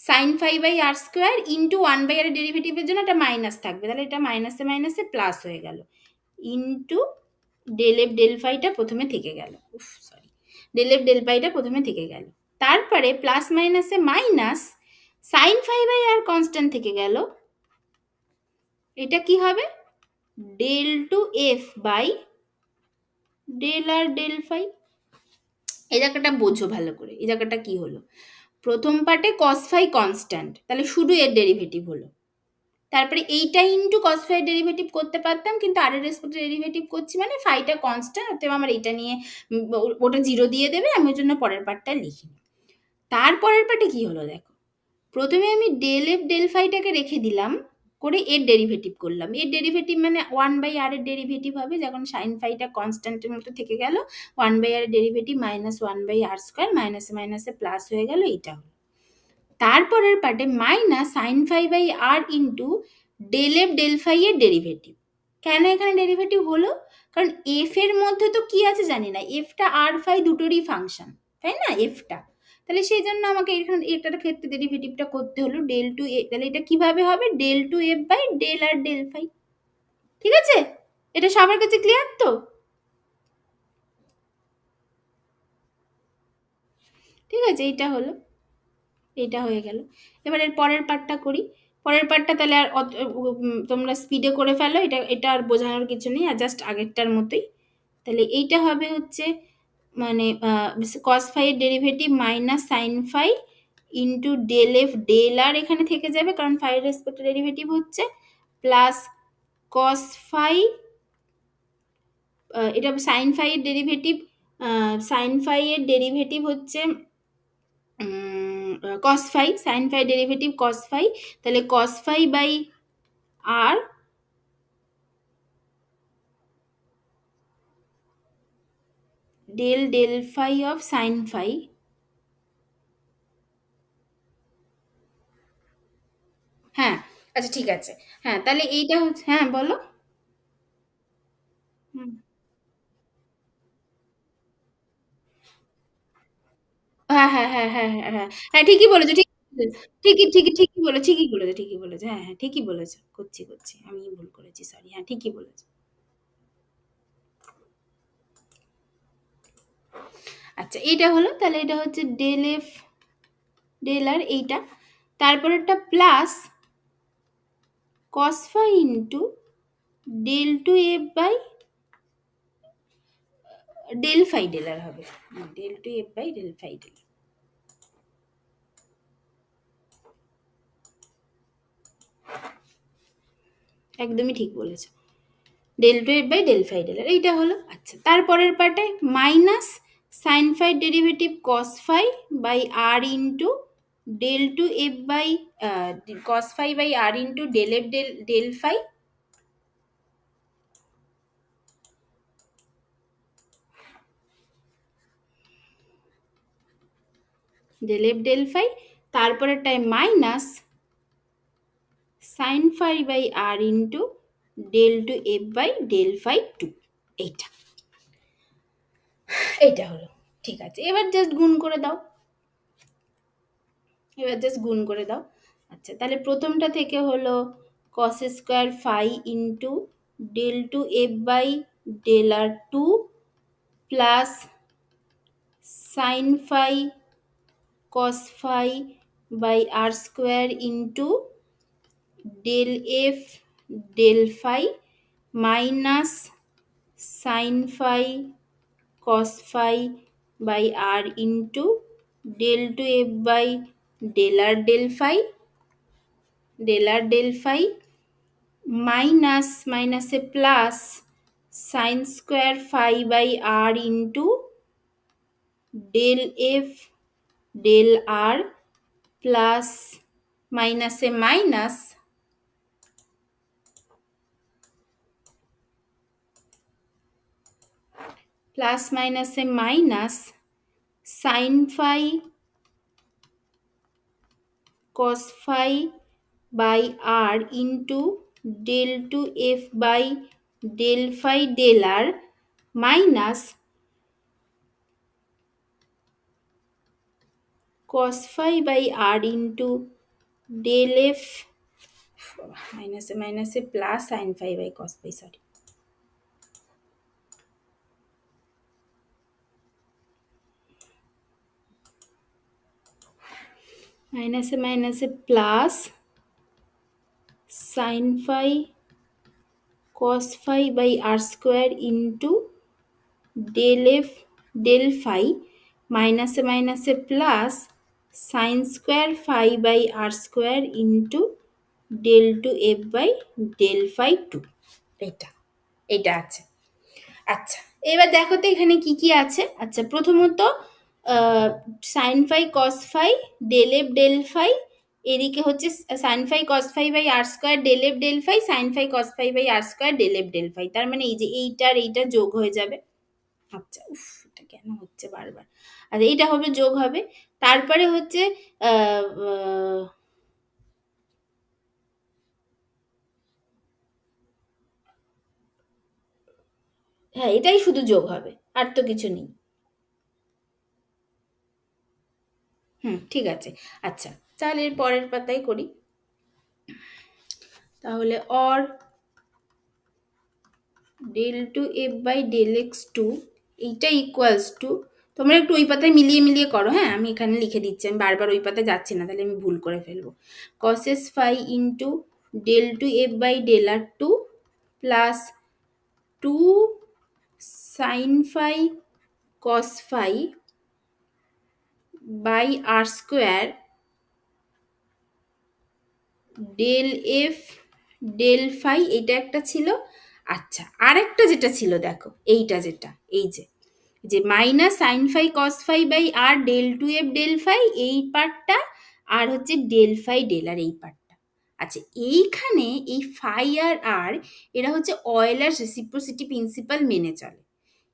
sine phi by r square into 1 by r ডেরিভেটিভের জন্য এটা মাইনাস থাকবে, তাহলে এটা মাইনাসে মাইনাসে প্লাস হয়ে গেল, ইন্টু ডেল এফ ডেল ফাইটা প্রথমে থেকে গেল, ডেল এফ ডেল ফাইটা প্রথমে থেকে গেল, তারপরে প্লাস মাইনাসে minus sine phi by r constant থেকে গেল, এটা কি হবে? Del two f by del r del phi. এই জায়গাটা বোঝো ভালো করে, এই জায়গাটা কি হলো? প্রথম পার্টে কস ফাই কনস্ট্যান্ট, তাহলে শুধু এর ডেরিভেটিভ হলো। তারপরে এইটা ইন্টু কস ফাই ডেরিভেটিভ করতে পারতাম, কিন্তু আর এর রেসপেক্টে ডেরিভেটিভ করছি মানে ফাইটা কনস্ট্যান্ট, অতএব আমার এটা নিয়ে ওটা জিরো দিয়ে দেবে, আমি ওই জন্য পরের পার্টটা লিখি। তারপরের পার্টে কি হলো দেখো, প্রথমে আমি ডেল এফ ডেল ফাইটাকে রেখে দিলাম, করে এর ডেরিভেটিভ করলাম। এর ডেরিভেটিভ মানে ওয়ান বাই আর এর ডেরিভেটিভ হবে, যখন সাইন ফাইটা কনস্ট্যান্টের মতো থেকে গেল, ওয়ান বাই আর এর derivative minus one by r square, মাইনাসে মাইনাসে প্লাস হয়ে গেল, এটা হলো। তারপরের পার্টে minus sine phi by r into del f del phi এর ডেরিভেটিভ। কেন এখানে ডেরিভেটিভ হলো? কারণ এফ এর মধ্যে তো কি আছে জানি না, এফটা আর ফাই দুটোরই ফাংশন, তাই না এফটা, তাহলে সেই জন্য আমাকে এখানে এটার ক্ষেত্রে ডেরিভেটিভটা করতে হলো ডেল টু এ। তাহলে এটা কিভাবে হবে? Del two f by del r del phi. ঠিক আছে, এটা সবার কাছে ক্লিয়ার তো? ঠিক আছে, এইটা হলো, এটা হয়ে গেল। এবার এর পরের পার্টটা করি। পরের পার্টটা তাহলে আর তোমরা স্পিডে করে ফেলো, এটা এটা আর বোঝানোর কিছু নেই, আর জাস্ট আগেরটার মতোই। তাহলে এইটা হবে হচ্ছে মানে কস ফাই এর derivative minus sine phi into del f del r এখানে থেকে যাবে, কারণ ফাই এর রেসপেক্টে ডেরিভেটিভ হচ্ছে, প্লাস কস ফাই, এটা সাইন ফাই এর ডেরিভেটিভ, সাইন ফাই এর ডেরিভেটিভ হচ্ছে cos phi, sine phi derivative cos phi, তাহলে cos phi by r del del phi of sine phi. হ্যাঁ, আচ্ছা ঠিক আছে। হ্যাঁ, তাহলে এইটা হচ্ছে, হ্যাঁ বলো। হুম। হ্যাঁ হ্যাঁ হ্যাঁ হ্যাঁ হ্যাঁ হ্যাঁ হ্যাঁ, ঠিকই বলেছো, ঠিকই ঠিকই ঠিকই বলে, ঠিকই বলেছো, ঠিকই বলেছো, হ্যাঁ হ্যাঁ ঠিকই বলেছো, করছি করছি, আমি ভুল করেছি, সরি, হ্যাঁ ঠিকই বলেছো। আচ্ছা এইটা হলো, তাহলে এটা হচ্ছে ডেল এফ ডেল আর এইটা, তারপরেরটা plus cos phi into del two f by del phi del r হবে, del two f by del phi del. একদমই ঠিক বলেছো, del two f by del phi del r এইটা হলো। আচ্ছা তারপরের পার্টে minus sine phi derivative cos phi by r into del two f by cos phi by r into del f del del phi, del f del phi. তারপরেরটায় minus sine phi by r into del two f by del phi two. এইটা, এইটা হলো। ঠিক আছে, এবার just গুণ করে দাও, এবার জাস্ট গুণ করে দাও। আচ্ছা তাহলে প্রথমটা থেকে হলো cos square phi into del two f by del r two plus sine phi cos phi by r square into del f del phi minus sine phi cos phi by r into del two f by del r del phi, del r del phi minus মাইনাসে plus sine square phi by r into del f del r plus মাইনাসে minus plus মাইনাসে minus sine phi cos phi by r into del two f by del phi del r minus cos phi by r into del f মাইনাসে মাইনাসে plus sine phi by cos phi, sorry, মাইনাসে মাইনাসে plus sine phi cos phi by r square into del f del phi মাইনাসে মাইনাসে plus sine square phi by r square into del two f by del phi two. এটা এটা আছে। আচ্ছা, এবার দেখো তো এখানে কি কি আছে। আচ্ছা, প্রথমত sine phi cos phi del f del phi, এদিকে হচ্ছে sine phi cos phi by r square del f del phi, sine phi cos phi by r square del f del phi. তার মানে এই যে এইটার এইটা যোগ হয়ে যাবে। আচ্ছা, উফ, এটা কেন হচ্ছে বারবার। আচ্ছা, এইটা হবে যোগ হবে। তারপরে হচ্ছে আহ, আহ, হ্যাঁ, এটাই শুধু যোগ হবে, আর তো কিছু নেই। হুম, ঠিক আছে। আচ্ছা, তাহলে এর পরের পাতায় করি। তাহলে or del two f by del x two, এইটা ইকুয়ালস টু, তোমরা একটু ওই পাতায় মিলিয়ে মিলিয়ে করো। হ্যাঁ, আমি এখানে লিখে দিচ্ছি, আমি বারবার ওই পাতায় যাচ্ছি না, তাহলে আমি ভুল করে ফেলবো। কসেস phi into del two f by del r two plus two sine phi cos phi by r square del f del phi, এটা একটা ছিল। আচ্ছা, আর একটা যেটা ছিল দেখো, এইটা যেটা, এই যে যে minus sine phi cos phi by r del two f del phi, এই পার্টটা, আর হচ্ছে ডেল ফাই ডেল আর এই পার্টটা। আচ্ছা, এইখানে এই ফাই আর এরা হচ্ছে অয়েলার্স রেসিপ্রোসিটি প্রিন্সিপাল মেনে চলে।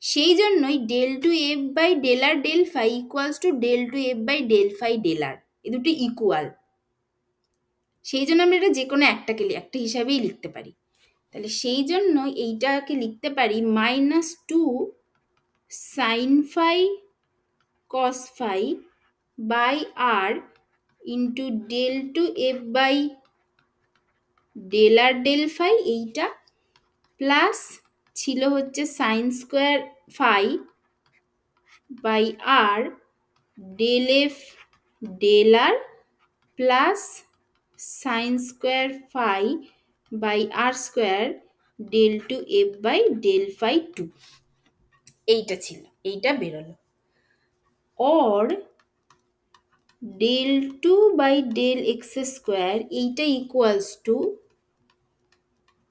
সেই জন্যই del two f by del r del phi equals to del two f by del phi del r, এ দুটো ইকুয়াল। সেই জন্য আমরা এটা যে কোনো একটাকে একটা হিসাবেই লিখতে পারি। তাহলে সেই জন্য এইটাকে লিখতে পারি minus two sine phi cos phi by r into del two f by del r del phi, এইটা প্লাস ছিল হচ্ছে sine square phi by r del f del r plus sine square phi by r square del two f by del phi two, এইটা ছিল, এইটা বেরোলো। Or del two by del x square, এইটা equals to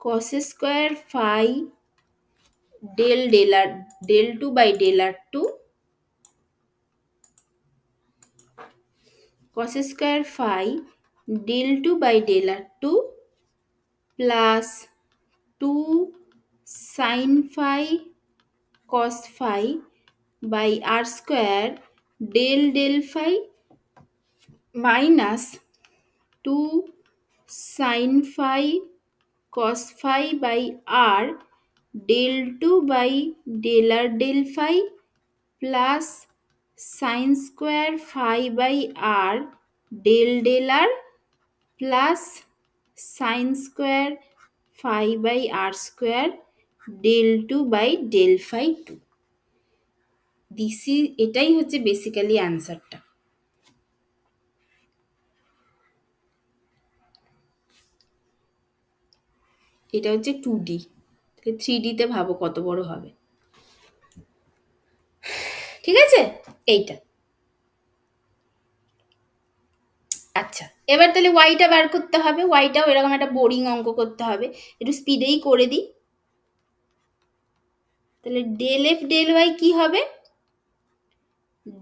cos square phi del del r del two by del r two cos square phi del 2 by del r2 plus 2 sin phi cos phi by r square del phi minus 2 sin phi cos phi by r del 2 by del r del phi plus sin square phi by r del r plus sin square phi by r square del 2 by del phi 2। এটাই হচ্ছে basically অ্যান্সারটা। এটা হচ্ছে 2D, 3Dতে ভাবো কত বড় হবে। ঠিক আছে, এইটা। আচ্ছা, এবার তাহলে ওয়াইটা বার করতে হবে। ওয়াইটাও এরকম একটা বোরিং অঙ্ক করতে হবে, একটু স্পিডেই করে দিই। তাহলে ডেল এফ ডেল ওয়াই কি হবে?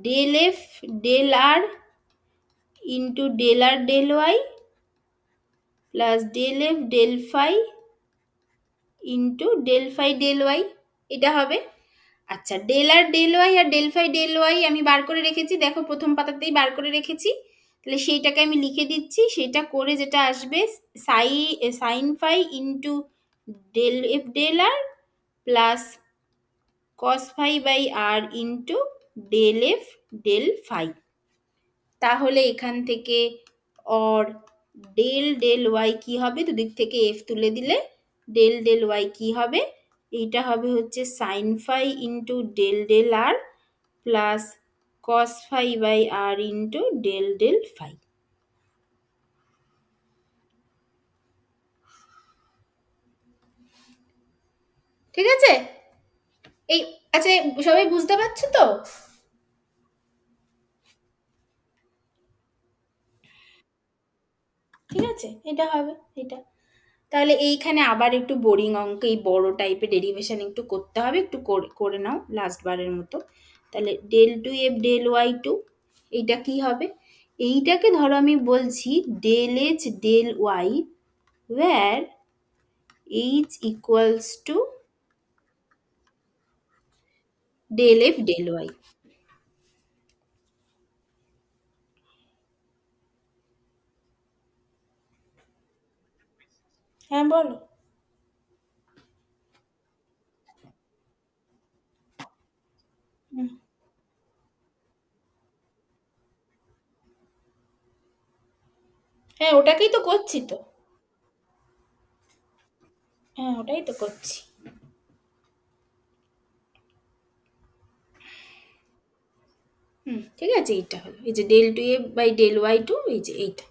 Del f del r into del r del y plus del f del phi into del phi del y, এটা হবে। আচ্ছা, ডেল আর ডেল ওয়াই আর ডেল ফাই ডেল ওয়াই আমি বার করে রেখেছি, দেখো প্রথম পাতাতেই বার করে রেখেছি। তাহলে সেইটাকে আমি লিখে দিচ্ছি, সেটা করে যেটা আসবে sine phi into del f del r plus cos phi by r into del f del phi. তাহলে এখান থেকে অর ডেল ডেল ওয়াই কি হবে, দুদিক থেকে এফ তুলে দিলে ডেল ডেল ওয়াই কি হবে, এইটা হবে হচ্ছে sine phi into del del r plus cos phi by r into del del phi. ঠিক আছে? এই আচ্ছা, সবাই বুঝতে পারছো তো? ঠিক আছে, এটা হবে, এটা। তাহলে এইখানে আবার একটু বোরিং অঙ্ক, এই বড় টাইপের ডেরিভেশন একটু করতে হবে, একটু করে করে নাও লাস্ট বারের মতো। তাহলে del two f del y two, এইটা কি হবে? এইটাকে ধরো আমি বলছি del h del y, where h equals to del f del y. হ্যাঁ বলো। হুম, হ্যাঁ ওটাকেই তো করছি তো। হ্যাঁ ওটাই তো করছি। হুম, ঠিক আছে, এইটা হলো এই যে del two f by del y two, এই যে এইটা।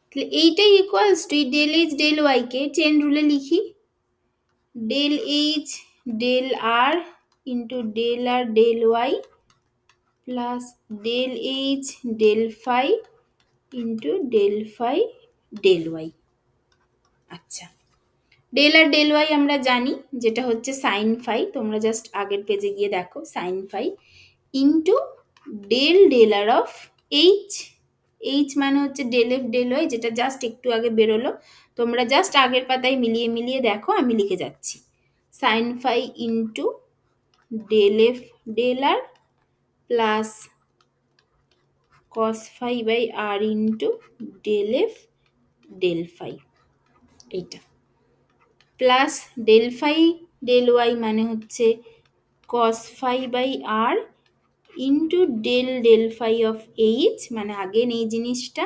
তাহলে এইটাই equals to del h del y কে চেন রুলে লিখি, del h del r into del r del y plus del h del phi into del phi del y. আচ্ছা, del r del y আমরা জানি, যেটা হচ্ছে সাইন ফাই, তোমরা just আগের পেজে গিয়ে দেখো, sine phi into del del r of h, h মানে হচ্ছে ডেল এফ ডেল ওয়াই, যেটা জাস্ট একটু আগে বেরোলো, তোমরা জাস্ট আগের পাতায় মিলিয়ে মিলিয়ে দেখো, আমি লিখে যাচ্ছি, sine phi into del f del r plus cos phi by r into del f del phi, এইটা plus del phi del y মানে হচ্ছে cos phi by r into del del phi of h, মানে again এই জিনিসটা,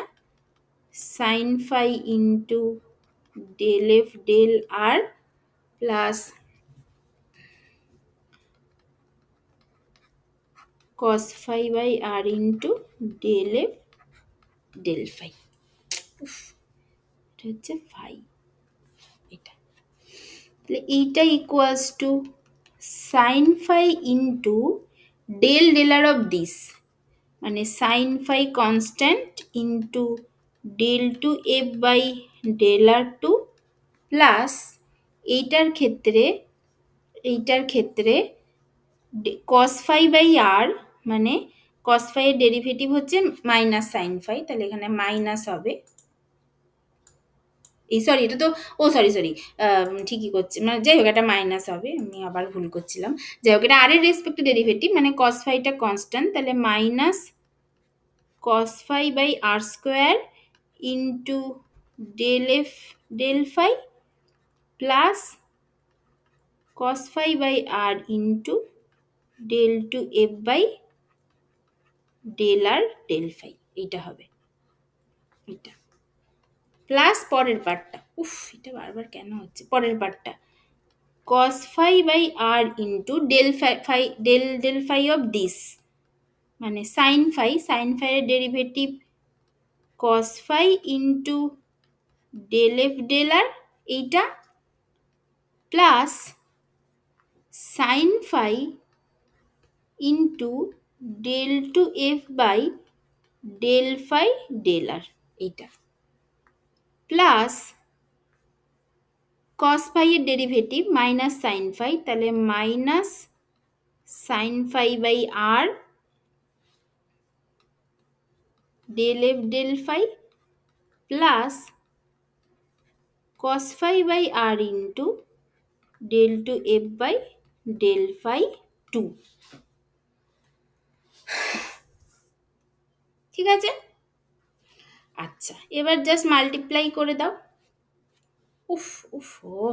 sine phi into del f del r plus cos phi by r into del f del phi. এটা হচ্ছে phi, এটা। তাহলে এইটা equals to sine phi into del del r of this, মানে sine phi constant into del two f by del r two plus এইটার ক্ষেত্রে cos phi by r, মানে cos phi এর ডেরিভেটিভ হচ্ছে মাইনাস সাইন ফাই, তাহলে এখানে minus হবে, এই সরি এটা তো, ও সরি সরি, ঠিকই করছে, মানে যাই হোক এটা মাইনাস হবে, আমি আবার ভুল করছিলাম, যাই হোক এটা আর এর রেসপেক্টে ডেরিভেটিভ, মানে কস ফাইটা কনস্ট্যান্ট, তাহলে minus cos phi by r square into del f del phi plus cos phi by r into del to f by del r del phi, এইটা হবে, এটা প্লাস পরের পার্টটা, উফ এটা বারবার কেন হচ্ছে, পরের পার্টটা cos phi by r into del phi del phi of this, মানে sin phi এর derivative cos phi into del f del r, এইটা plus sine phi into del two f by del phi del r, এইটা plus cos phi এর derivative minus sine phi, তাহলে minus sine phi by r del f del phi plus cos phi by r into del two f by del phi two, ঠিক আছে। আচ্ছা এবার just multiply করে দাও, উফ উফ ও,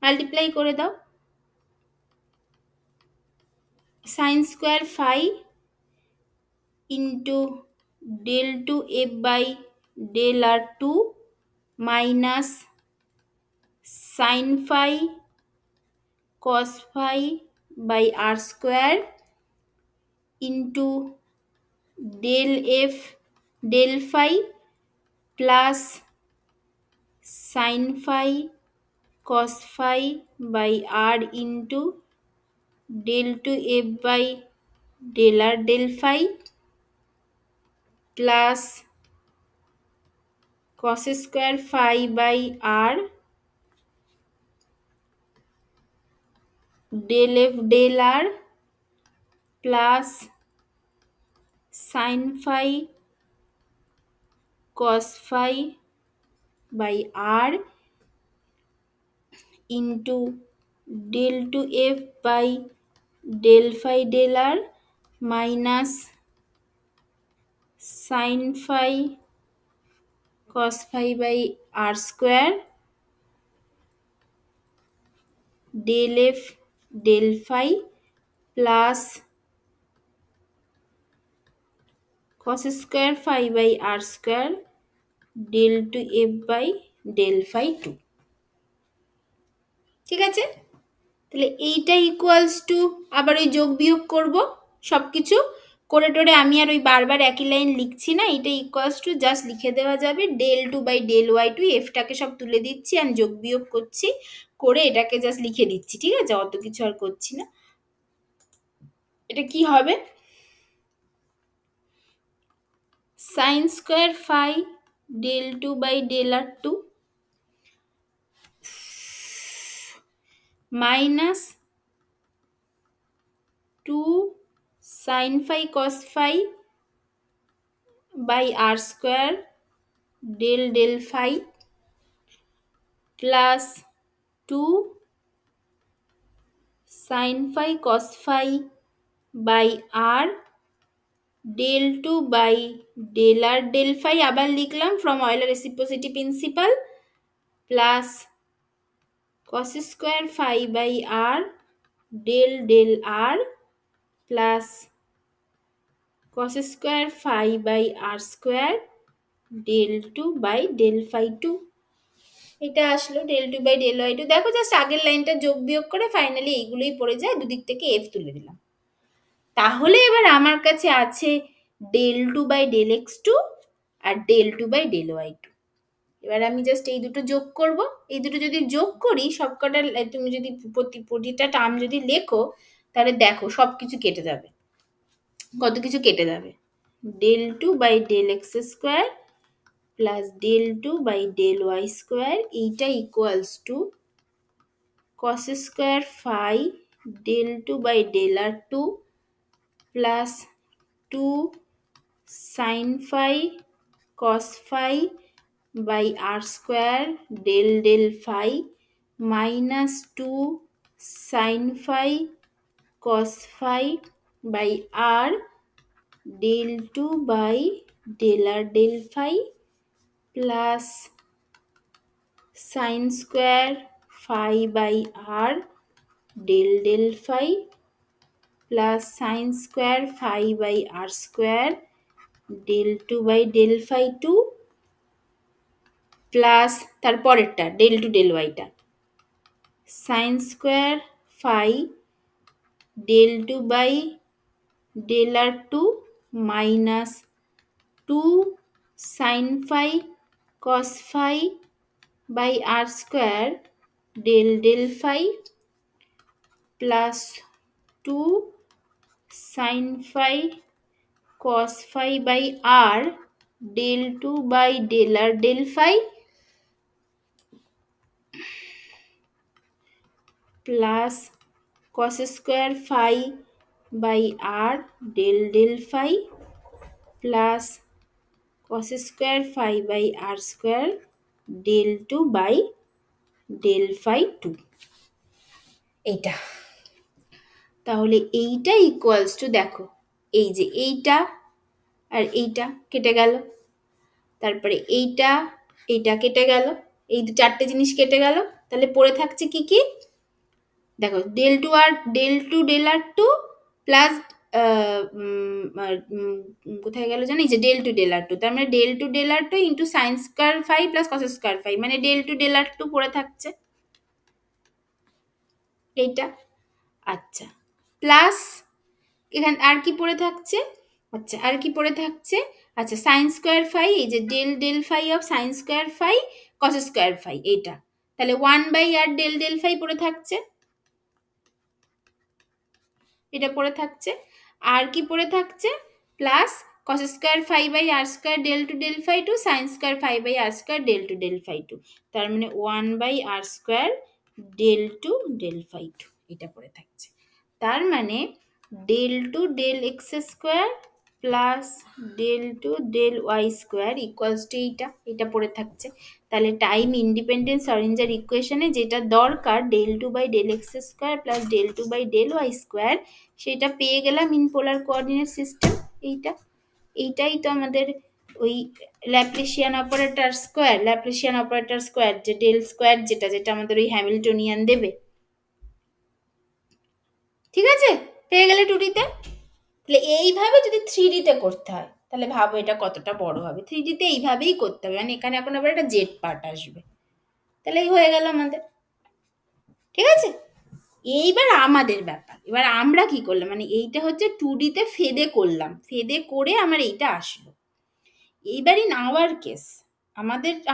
মাল্টিপ্লাই করে দাও, sine square phi into del two f by del r two minus sine phi cos phi by r square into del f del phi plus sine phi cos phi by r into del to f by del r del phi plus cos square phi by r del f del r plus sin phi cos phi by r into del to f by del phi del r minus sin phi cos phi by r square del f del phi plus cos square phi by r square del to f by del phi 2 ঠিক আছে তাহলে এইটা equals two আবার ওই যোগ বিয়োগ করব সবকিছু করে টোরে আমি আর ওই বারবার একই লাইন লিখছি না এটা ইকুয়ালস টু জাস্ট লিখে দেওয়া যাবে del 2 বাই del y2 এফটাকে সব তুলে দিচ্ছি আর যোগ বিয়োগ করছি করে এটাকে জাস্ট লিখে দিচ্ছি ঠিক আছে অত কিছু আর করছি না এটা কি হবে sin square phi del 2 by del r2 minus 2 sin phi cos phi by r square del phi plus 2 sin phi cos phi by r del 2 by del r del phi আবার লিখলাম from Euler reciprocity principle plus cos square phi by r del r plus cos square phi by r square del 2 by del phi 2 এটা আসলো del 2 by del y2 দেখো just আগের লাইনটা যোগ বিয়োগ করে ফাইনালি এইগুলোই পড়ে যায় দুদিক থেকে f তুলে দিলাম তাহলে এবার আমার কাছে আছে del 2 by del x2 R del 2 by del y2 এবার আমি জাস্ট এই দুটো যোগ করব এই দুটো যদি যোগ করি সবকটা তুমি যদি প্রতিটা টার্ম যদি লেখো তাহলে দেখো সবকিছু কেটে যাবে কত কিছু কেটে যাবে del 2 by del x square plus del 2 by del y square এইটা equals to cos square phi del 2 by del r2 plus 2 sin phi cos phi by r square del phi minus 2 sin phi cos phi by r del 2 by del r del phi plus sin square phi by r del phi plus sin square phi by r square del 2 by del phi 2 plus তারপরেরটা del 2 del y টা sin square phi del 2 by del r2 minus 2 sin phi cos phi by r square del phi plus 2 sin phi cos phi by r del 2 by del r del phi plus cos square phi by r del phi plus cos square phi by r square del 2 by del phi 2 এইটা তাহলে এইটা equals two দেখো এই যে এইটা আর এইটা কেটে গেল তারপরে এইটা এইটা কেটে গেল এই চারটে জিনিস কেটে গেল তাহলে পড়ে থাকছে কি কি দেখো del 2 আর del 2 del r2 প্লাস কোথায় গেল জানি যে del 2 del r2 তার মানে del 2 del r2 into sin square phi plus cos square phi মানে del 2 del r2 পড়ে থাকছে এইটা আচ্ছা প্লাস এখানে আর কি পড়ে থাকছে আচ্ছা আর কি পড়ে থাকছে আচ্ছা sin স্কয়ার phi এই যে del phi of sin square phi cos square phi এইটা তাহলে 1/r ডেল ডেল ফাই পড়ে থাকছে, এটা পড়ে থাকছে। আর কি পড়ে থাকছে? Plus cos square phi by r square del two del phi two sine square phi by r square del two del phi two, তার মানে 1/r square del two del phi two, এটা পড়ে থাকছে। তার মানে del two del x square plus del two del y square equals to এটা পড়ে থাকছে। তাহলে টাইম ইন্ডিপেন্ডেন্ট শ্রোডিঞ্জার ইকুয়েশনে যেটা দরকার del two by del x square plus del two by del y square, সেটা পেয়ে গেলাম ইন পোলার কোঅর্ডিনেট সিস্টেম। এইটাই তো আমাদের ওই ল্যাপ্লেসিয়ান অপারেটর স্কয়ার যে ডেল স্কয়ার যেটা যেটা আমাদের ওই হ্যামিল্টনিয়ান দেবে। ঠিক আছে, পেয়ে গেলে 2D-তে। তাহলে এইভাবে যদি 3D-তে করতে হয় তাহলে ভাবো এটা কতটা বড় হবে। 3D-তে এইভাবেই করতে হবে, মানে এখানে এখন আবার একটা জেড পার্ট আসবে, তাহলে এই হয়ে গেল আমাদের। ঠিক আছে, এইবার আমাদের ব্যাপার, এবার আমরা কি করলাম, মানে এইটা হচ্ছে 2D-তে ফেদে করলাম, ফেদে করে আমার এইটা আসলো। এইবার ইন আওয়ার কেস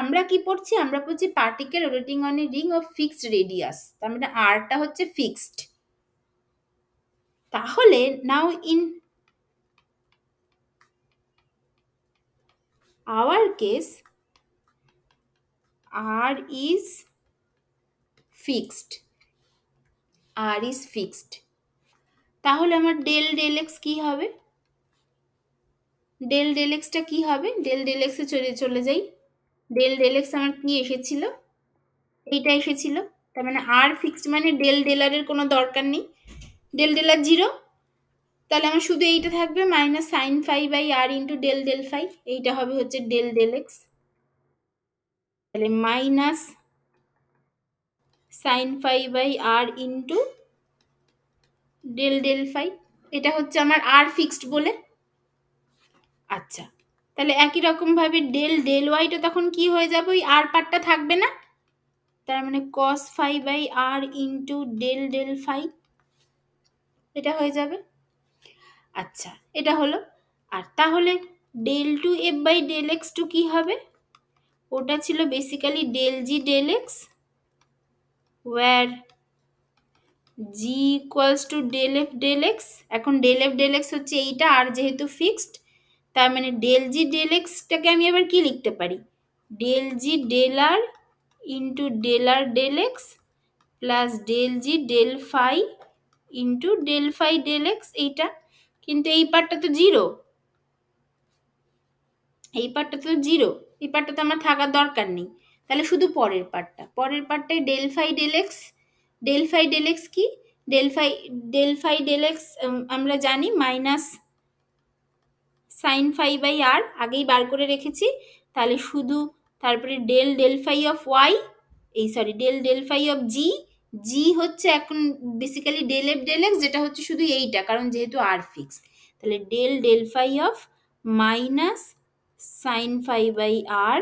আমরা কি পড়ছি, আমরা পড়ছি particle rotating on a ring of fixed radius, তার মানে আরটা হচ্ছে ফিক্সড। তাহলে নাও in our case r is fixed, তাহলে আমার ডেল ডেল এক্স কি হবে, ডেল ডেল এক্সটা কি হবে, ডেল ডেল এক্সে চলে যাই। ডেল ডেল এক্স আমার কি এসেছিল, এইটা এসেছিল। তার মানে আর ফিক্সড মানে ডেল ডেলারের কোনো দরকার নেই, ডেল ডেলার 0। তাহলে আমার শুধু এইটা থাকবে minus sine phi by r into del del phi, এইটা হবে হচ্ছে ডেল ডেল এক্স। তাহলে minus sine phi by r into del del phi, এটা হচ্ছে আমার আর ফিক্সড বলে। আচ্ছা, তাহলে একই রকম ভাবে ডেল ডেল ওয়াইটা তখন কি হয়ে যাবে, ওই আর পার্টটা থাকবে না, তার মানে cos phi by r into del del phi, এটা হয়ে যাবে। আচ্ছা, এটা হলো। আর তাহলে del two f by del x two কি হবে, ওটা ছিল basically del g del x, where g equals to del f del x. এখন ডেল এফ ডেল এক্স হচ্ছে এইটা, আর যেহেতু ফিক্সড তার মানে ডেল জি ডেল এক্সটাকে আমি আবার কি লিখতে পারি, del g del r into del r del x plus del g del phi into del phi del x, এইটা। কিন্তু এই পার্টটা তো জিরো, এই পার্টটা তো জিরো, এই পার্টটা তো আমার থাকার দরকার নেই। তাহলে শুধু পরের পার্টটাই del phi del x. Del phi del x কি, ডেল ফাই ডেল এক্স আমরা জানি minus sine phi by r, আগেই বার করে রেখেছি। তাহলে শুধু তারপরে del del phi of y, del del phi of g, g হচ্ছে এখন basically del f del x, যেটা হচ্ছে শুধু এইটা, কারণ যেহেতু আর ফিক্স। তাহলে del del phi of minus sine phi by r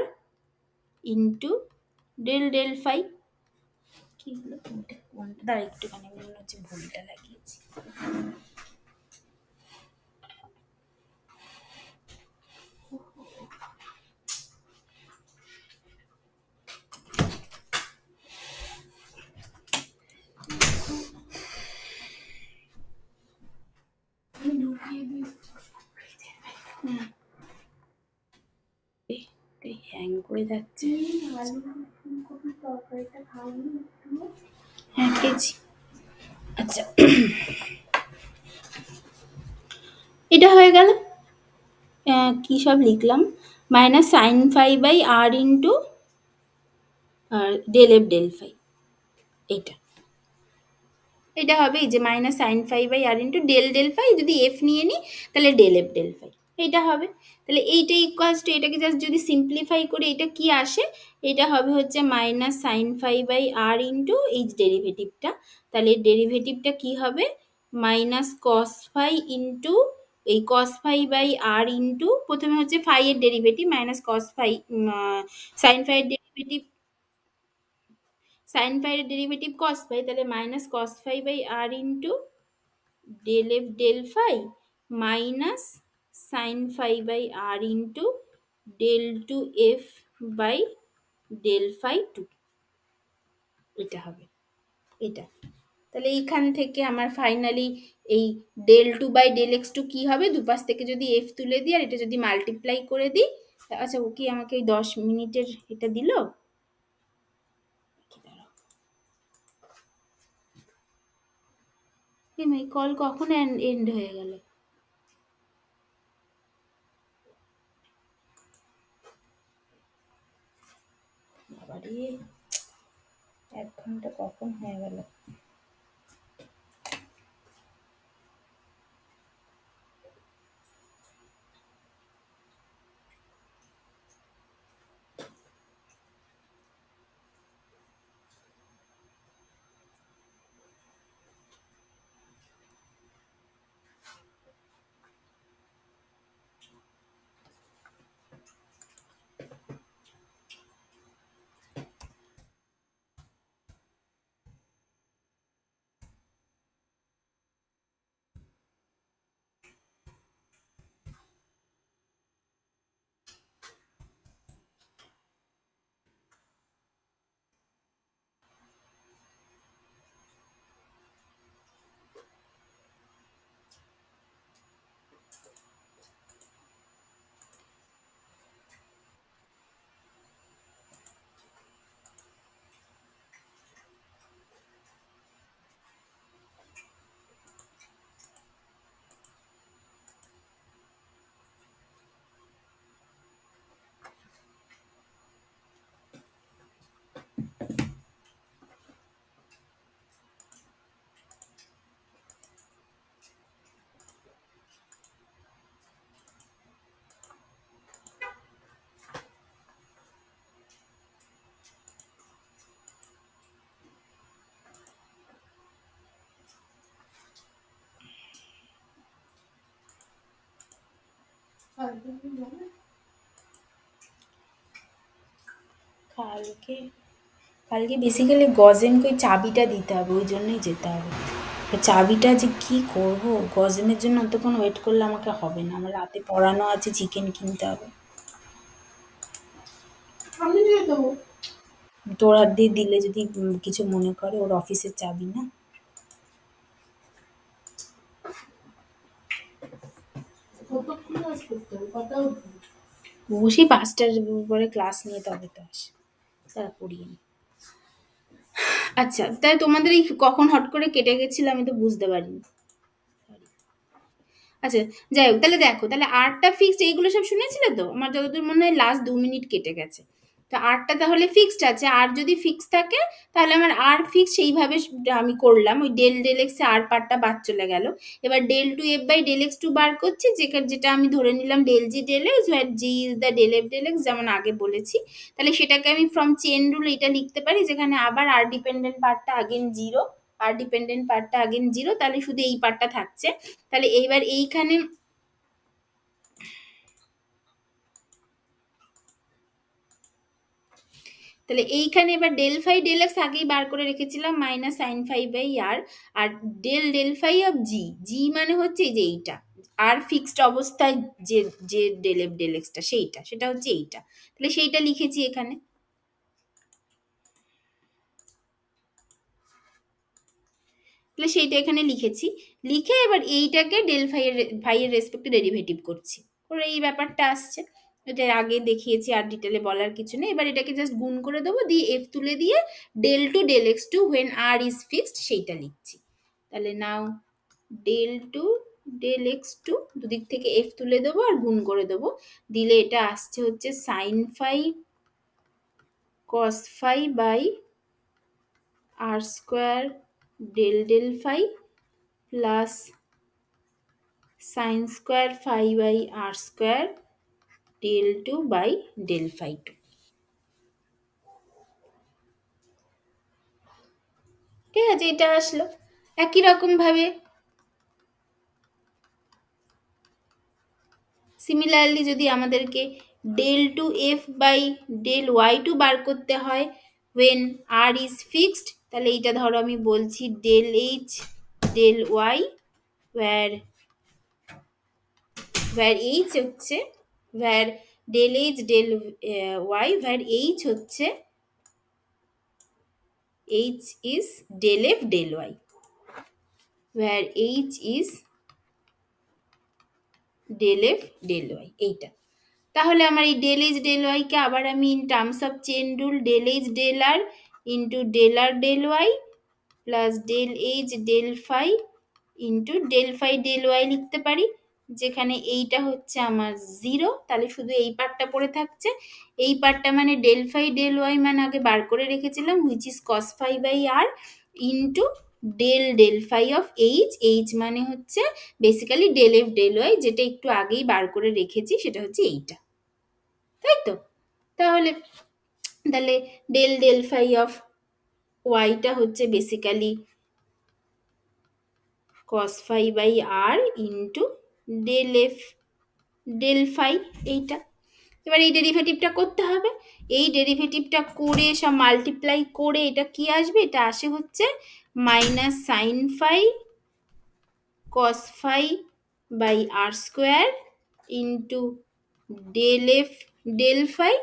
into del del phi. কি হলো, কোনটা একটুখানি মনে হচ্ছে ভুলটা লাগিয়েছি। হ্যাং করে যাচ্ছে। হ্যাঁ খেয়েছি। আচ্ছা, এটা হয়ে গেল। কি সব লিখলাম, minus sine phi by r into del f del phi, এটা হবে এই যে minus sine phi by r into del del phi, যদি এফ নিয়ে নিই তাহলে ডেল এফ ডেল ফাই, এইটা হবে। তাহলে এইটা ইকুয়ালস টু, এটাকে জাস্ট যদি সিম্পলিফাই করে এটা কি আসে, এটা হবে হচ্ছে minus sine phi by r into এই ডেরিভেটিভটা। তাহলে ডেরিভেটিভটা কি হবে, মাইনাস কস ফাই ইন্টু এই cos phi by r into, প্রথমে হচ্ছে ফাই এর derivative minus cos phi, sine phi এর ডেরিভেটিভ সাইন ফাই এর ডেরিভেটিভ কস ফাই, তাহলে minus cos phi by r into del f del phi minus sine phi by r into del two f by del phi two. এটা হবে, এটা। তাহলে এইখান থেকে আমার ফাইনালি এই del two by del x two কী হবে, দুপাশ থেকে যদি এফ তুলে দিই আর এটা যদি মাল্টিপ্লাই করে দিই, আচ্ছা ও কি আমাকে এই 10 মিনিটের এটা দিল? এই কল কখন এন্ড হয়ে গেল? বাবারে, 1 ঘন্টা কখন হয়ে গেল? কালকে কালকে বেসিক্যালি গজেনকে ওই চাবিটা দিতে হবে, ওই জন্যই যেতে হবে। তো চাবিটা যে কি করব, গজেনের জন্য অতক্ষণ ওয়েট করলে আমাকে হবে না, আমার রাতে পড়ানো আছে, চিকেন কিনতে হবে। আমি দিয়ে দেবো, তোর হাত দিয়ে দিলে যদি কিছু মনে করে, ওর অফিসের চাবি না। ও সেই 5টার পরে ক্লাস নিয়ে তবে তো আসে, তারা পড়িয়ে নি। আচ্ছা, তাই তোমাদের এই কখন হট করে কেটে গেছিল আমি তো বুঝতে পারিনি। আচ্ছা, যাই হোক, তাহলে দেখো, তাহলে আরটা ফিক্সড, এইগুলো সব শুনেছিলে তো? আমার যতদূর মনে হয় লাস্ট 2 মিনিট কেটে গেছে। তো আরটা তাহলে ফিক্সড আছে, আর যদি ফিক্স থাকে তাহলে আমার আর ফিক্স সেইভাবে আমি করলাম, ওই ডেল ডেল এক্সে আর পার্টটা বাদ চলে গেল। এবার del two f by del x two বার করছি, যেটা আমি ধরে নিলাম del g del x, where g is the del f del x, যেমন আগে বলেছি। তাহলে সেটাকে আমি ফ্রম চেন রুল এটা লিখতে পারি, যেখানে আবার আর ডিপেন্ডেন্ট পার্টটা আগেন জিরো, আর ডিপেন্ডেন্ট পার্টটা আগেন জিরো, তাহলে শুধু এই পার্টটা থাকছে। তাহলে এইবার এইখানে তাহলে এইখানে এবার ডেল ফাই ডেল এক্স আগেই বার করে রেখেছিলাম, minus sine phi by r, আর del del phi of g, g মানে হচ্ছে এই যে এইটা, আর ফিক্সড অবস্থায় যে যে ডেল এফ ডেল এক্সটা সেইটা, সেটা হচ্ছে এইটা। তাহলে সেইটা লিখেছি এখানে, তাহলে সেইটা এখানে লিখেছি। লিখে এবার এইটাকে ডেল ফাইয়ের রেসপেক্টে ডেরিভেটিভ করছি, ওর এই ব্যাপারটা আসছে। এটা আগে দেখিয়েছি, আর ডিটেলে বলার কিছু নেই। এবার এটাকে জাস্ট গুণ করে দেবো, দিয়ে এফ তুলে দিয়ে del two del x two when r is fixed সেইটা লিখছি। তাহলে now del two del x two, দুদিক থেকে এফ তুলে দেবো আর গুণ করে দেবো, দিলে এটা আসছে হচ্ছে sine phi cos phi by r square del del phi plus sine square phi by r square del two by del phi two. ঠিক আছে, এটা আসলো। একই রকম ভাবে সিমিলারলি যদি আমাদেরকে del two f by del y two বার করতে হয় ওয়েন আর ইজ ফিক্সড, তাহলে এইটা ধরো আমি বলছি del h del y, where h হচ্ছে, where del h del y, where h হচ্ছে H is del f del y, where H is del f del y এইটা। তাহলে আমার এই del h del y কে আবার আমি in terms of chain rule del h del r into del r del y plus del h del phi into del phi del y লিখতে পারি, যেখানে এইটা হচ্ছে আমার 0, তাহলে শুধু এই পার্টটা পড়ে থাকছে। এই পার্টটা মানে del phi del y মানে আগে বার করে রেখেছিলাম, which is cos phi by r into del phi of h মানে হচ্ছে basically del f del y, যেটা একটু আগেই বার করে রেখেছি, সেটা হচ্ছে এইটা, তাই তো? তাহলে তাহলে del phi of y টা হচ্ছে basically cos phi by r into del f del phi এইটা। এবার এই ডেরিভেটিভটা করতে হবে, এই ডেরিভেটিভটা করে সব মাল্টিপ্লাই করে এটা কি আসবে, এটা আসে হচ্ছে minus sine phi cos phi by r square into del f del phi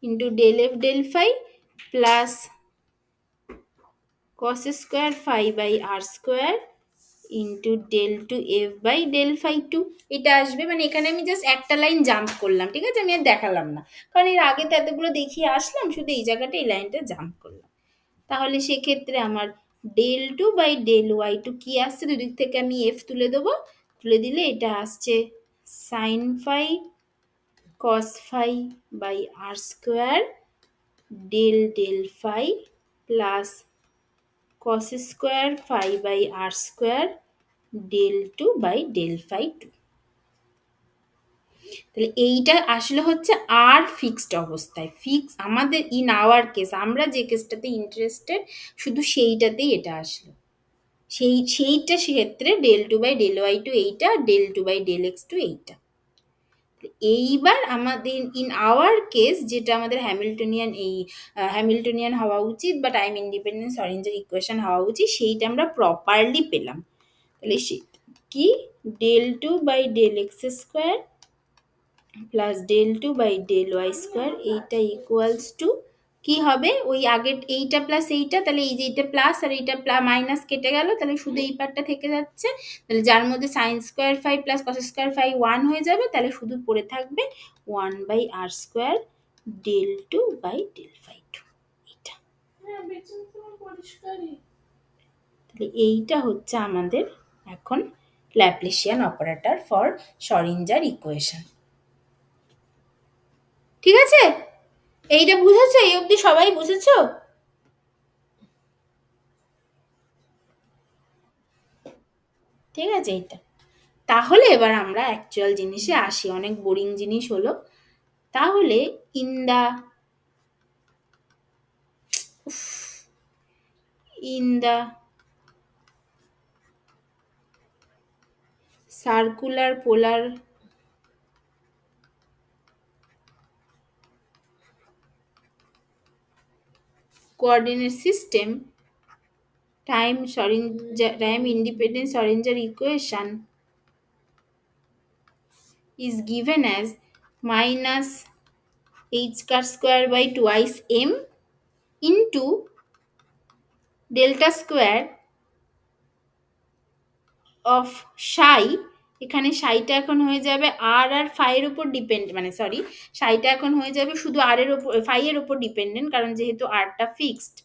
into del f del phi plus cos square phi by r square into del 2 f by del phi 2 এটা আসবে। মানে এখানে আমি just একটা line jump করলাম, ঠিক আছে, আমি আর দেখালাম না, কারণ এর আগে তো এতগুলো দেখিয়ে আসলাম, শুধু এই জায়গাটা এই লাইনটা জাম্প করলাম। তাহলে সেক্ষেত্রে আমার del 2 by del y2 কি আসছে, দুদিক থেকে আমি f তুলে দেবো, তুলে দিলে এটা আসছে sin phi cos phi by r square del phi plus cos square phi by r square del 2 by del phi 2। তাহলে এইটা আসলে হচ্ছে আর ফিক্সড অবস্থায়, ফিক্স আমাদের ইন আওয়ার কেস, আমরা যে কেসটাতে ইন্টারেস্টেড শুধু সেইটাতেই এটা আসলো, সেইটা সেক্ষেত্রে del 2 by del y2 এইটা, del 2 by del x2 এইটা। এইবার আমাদের ইন আওয়ার কেস যেটা আমাদের হ্যামিল্টনিয়ান হওয়া উচিত বা টাইম ইন্ডিপেন্ডেন্ট শ্রোডিঞ্জার ইকুয়েশন হওয়া উচিত, সেইটা আমরা প্রপারলি পেলাম। তাহলে কি del 2 by del x square plus del 2 by del y square এইটা ইকুয়ালস টু কি হবে, ওই আগের এইটা প্লাস এইটা, তাহলে এই যে এইটা প্লাস আর এইটা মাইনাস কেটে গেল, তাহলে শুধু এই পার্টটা থেকে যাচ্ছে, তাহলে যার মধ্যে sine square phi plus cos square phi 1 হয়ে যাবে, তাহলে শুধু পড়ে থাকবে 1 বাই আর স্কোয়ার del 2 বাই del phi 2 এইটা। তাহলে এইটা হচ্ছে আমাদের এখন Laplacian operator for Schrodinger equation. ঠিক আছে, এইটা বুঝেছো? এই অবধি সবাই বুঝেছো? ঠিক আছে এইটা। তাহলে এবার আমরা অ্যাকচুয়াল জিনিসে আসি, অনেক বোরিং জিনিস হলো। তাহলে in the circular polar coordinate system, time independent Schrodinger equation is given as minus h square by twice m into delta square of psi। এখানে সাইটা এখন হয়ে যাবে আর ফাইয়ের উপর ডিপেন্ড, মানে সরি, সাইটা এখন হয়ে যাবে শুধু আর এর উপর, ফাইয়ের উপর ডিপেন্ডেন্ট, কারণ যেহেতু আরটা ফিক্সড।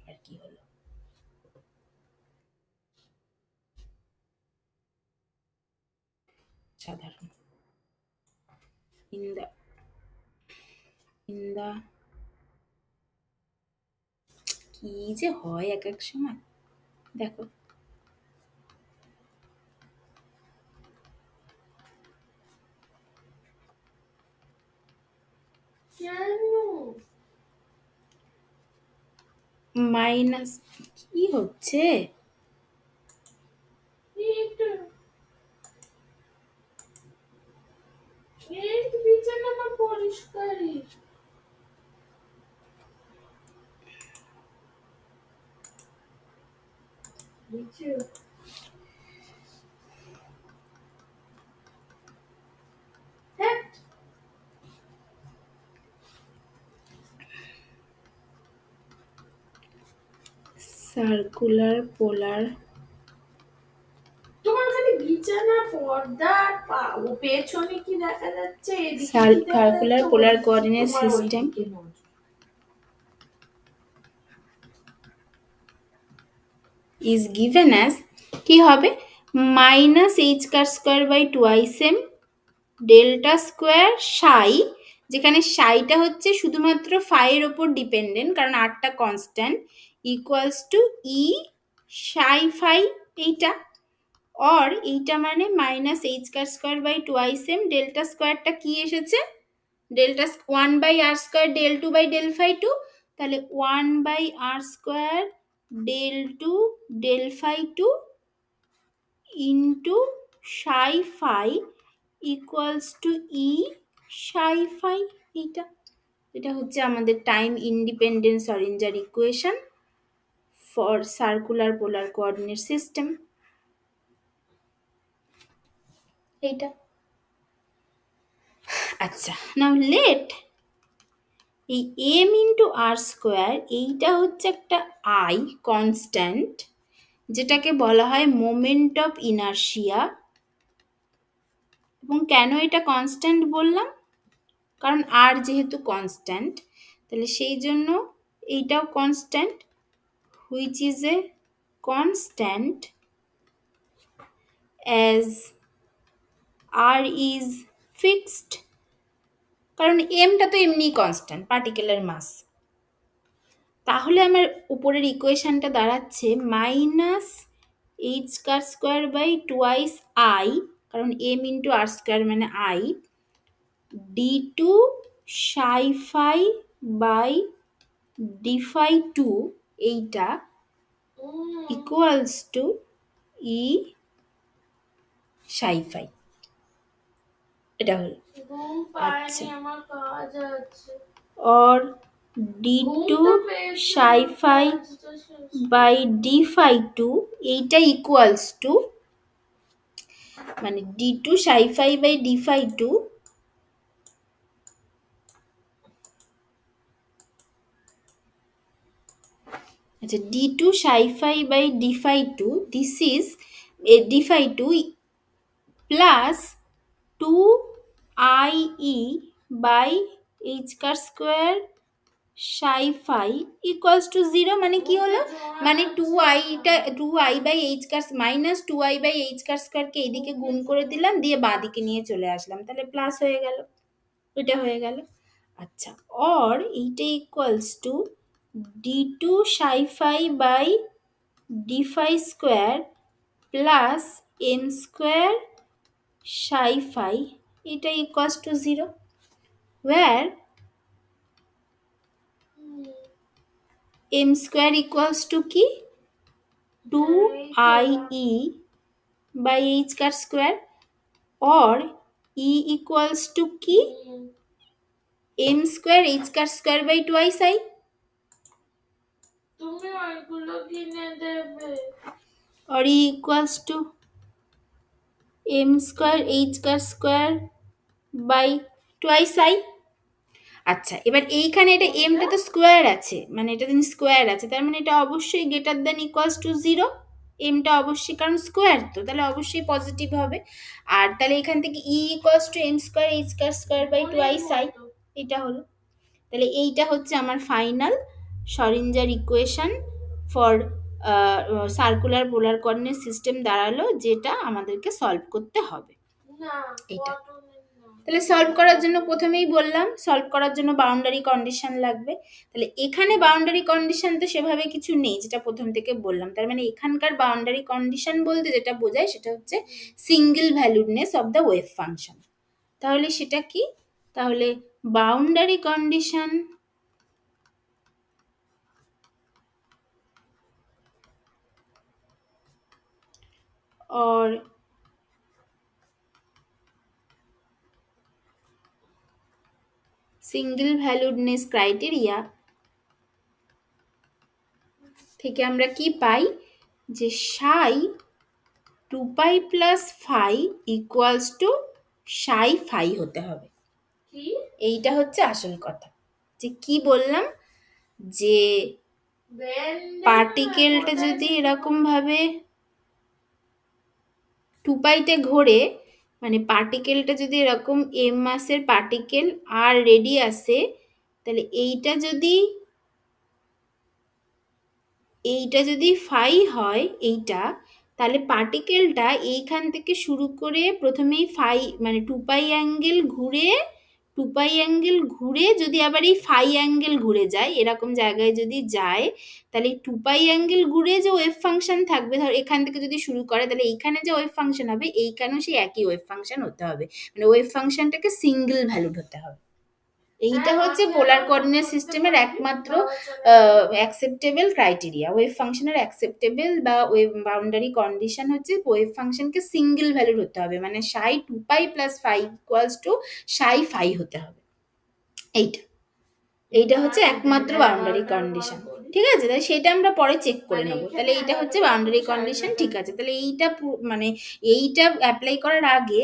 আর কি হলো, সাধারণ ইন দা কি যে হয় এক এক সময়, দেখো মাইনাস কি হচ্ছে, সার্কুলার পোলার তোমার খালি বিছানা পর্দা ও পেছনে কি দেখা যাচ্ছে circular polar coordinate system is given as কি হবে minus h car square by twice m delta square psi, যেখানে সাইটা হচ্ছে শুধুমাত্র ফাইয়ের ওপর ডিপেন্ডেন্ট কারণ আরটা constant, equals to E psi phi এইটা, অর এইটা মানে minus h car square by twice m delta স্কোয়ারটা কি এসেছে delta 1 by r square del two by del phi two, তাহলে 1 by r square del two del phi two into psi phi equals to E psi phi এইটা। এটা হচ্ছে আমাদের time independent Schrödinger equation for circular polar coordinate system. এইটা আচ্ছা, now let এই m into r square এইটা হচ্ছে একটা আই কনস্ট্যান্ট, যেটাকে বলা হয় মোমেন্ট অফ ইনার্শিয়া। এবং কেন এটা কনস্ট্যান্ট বললাম, কারণ আর যেহেতু কনস্ট্যান্ট তাহলে সেই জন্য এইটাও constant, which is a constant as r is fixed, কারণ এমটা তো এমনি কনস্ট্যান্ট পার্টিকুলার মাস। তাহলে আমার উপরের ইকুয়েশনটা দাঁড়াচ্ছে minus h car square by twice I, কারণ এম ইন্টু আর স্কোয়ার মানে I, d two psi phi by d phi two এইটা equals to E psi phi. এটা হলো আচ্ছা, और d2 psi phi by d phi 2 এইটা equals two মানে d2 psi phi by d phi 2 আচ্ছা d2 psi phi by d phi 2 this is d phi 2 plus 2 ie by h car square psi phi equals to 0, মানে কি হলো মানে 2i by h car minus 2i by h car স্কোয়ারকে এইদিকে গুণ করে দিলাম, দিয়ে বাঁদিকে নিয়ে চলে আসলাম, তাহলে প্লাস হয়ে গেল, এটা হয়ে গেল। আচ্ছা, অর এইটা equals to d two psi phi by d phi square plus m square psi phi, এটা equals to 0, where m square equals to কি 2ie by h car square, or e equals to কি m square h car square by twice i। তুমি ওইগুলো কিনে দেবে, or e equals to m square h car square by twice i। আচ্ছা, এবার এইখানে এটা এমটা তো স্কোয়ার আছে, মানে এটা যদি স্কোয়ার আছে তার মানে এটা অবশ্যই গ্রেটার দেন ইকুয়ালস টু 0, এমটা অবশ্যই কারণ স্কোয়ার তো তাহলে অবশ্যই পজিটিভ হবে। আর তাহলে এখান থেকে E equals to m square h square by twice I, এটা হলো। তাহলে এইটা হচ্ছে আমার final Schrodinger equation for circular polar coordinate system দাঁড়ালো, যেটা আমাদেরকে সলভ করতে হবে। এটা তাহলে সলভ করার জন্য প্রথমেই বললাম সলভ করার জন্য বাউন্ডারি কন্ডিশন লাগবে, তাহলে এখানে বাউন্ডারি কন্ডিশন তো সেভাবে কিছু নেই যেটা প্রথম থেকে বললাম, তার মানে এখানকার বাউন্ডারি কন্ডিশন বলতে যেটা বোঝায় সেটা হচ্ছে single valuedness of the wave function. তাহলে সেটা কি, তাহলে boundary condition or single valuedness criteria থেকে আমরা কি পাই যে psi 2 pi plus phi equals to psi phi হতে হবে। এইটা হচ্ছে আসল কথা, যে কি বললাম যে পার্টিকেলটা যদি এরকম ভাবে 2π-তে ঘোরে, মানে পার্টিকেলটা যদি এরকম m মাসের পার্টিকেল আর রেডিয়াসে, তাহলে এইটা যদি ফাই হয় এইটা, তাহলে পার্টিকেলটা এইখান থেকে শুরু করে প্রথমেই ফাই মানে 2π অ্যাঙ্গেল ঘুরে যদি আবার এই ফাই অ্যাঙ্গেল ঘুরে যায়, এরকম জায়গায় যদি যায়, তাহলে 2π অ্যাঙ্গেল ঘুরে যে ওয়েভ ফাংশন থাকবে, ধর এখান থেকে যদি শুরু করে, তাহলে এইখানে যে ওয়েভ ফাংশন হবে এইখানেও সেই একই ওয়েভ ফাংশন হতে হবে, মানে ওয়েভ ফাংশনটাকে সিঙ্গেল ভ্যালুড হতে হবে। এইটা হচ্ছে পোলার কোঅর্ডিনেট সিস্টেমের একমাত্র অ্যাকসেপ্টেবল ক্রাইটেরিয়া। ওয়েভ ফাংশনের অ্যাকসেপ্টেবল বা ওয়েভ বাউন্ডারি কন্ডিশন হচ্ছে ওয়েভ ফাংশনকে সিঙ্গেল ভ্যালুর হতে হবে, মানে সাই 2π + phi equals to psi phi হতে হবে। এইটা হচ্ছে একমাত্র বাউন্ডারি কন্ডিশন, ঠিক আছে? তাহলে সেটা আমরা পরে চেক করে নেবো। তাহলে এইটা হচ্ছে বাউন্ডারি কন্ডিশন, ঠিক আছে? তাহলে মানে এইটা অ্যাপ্লাই করার আগে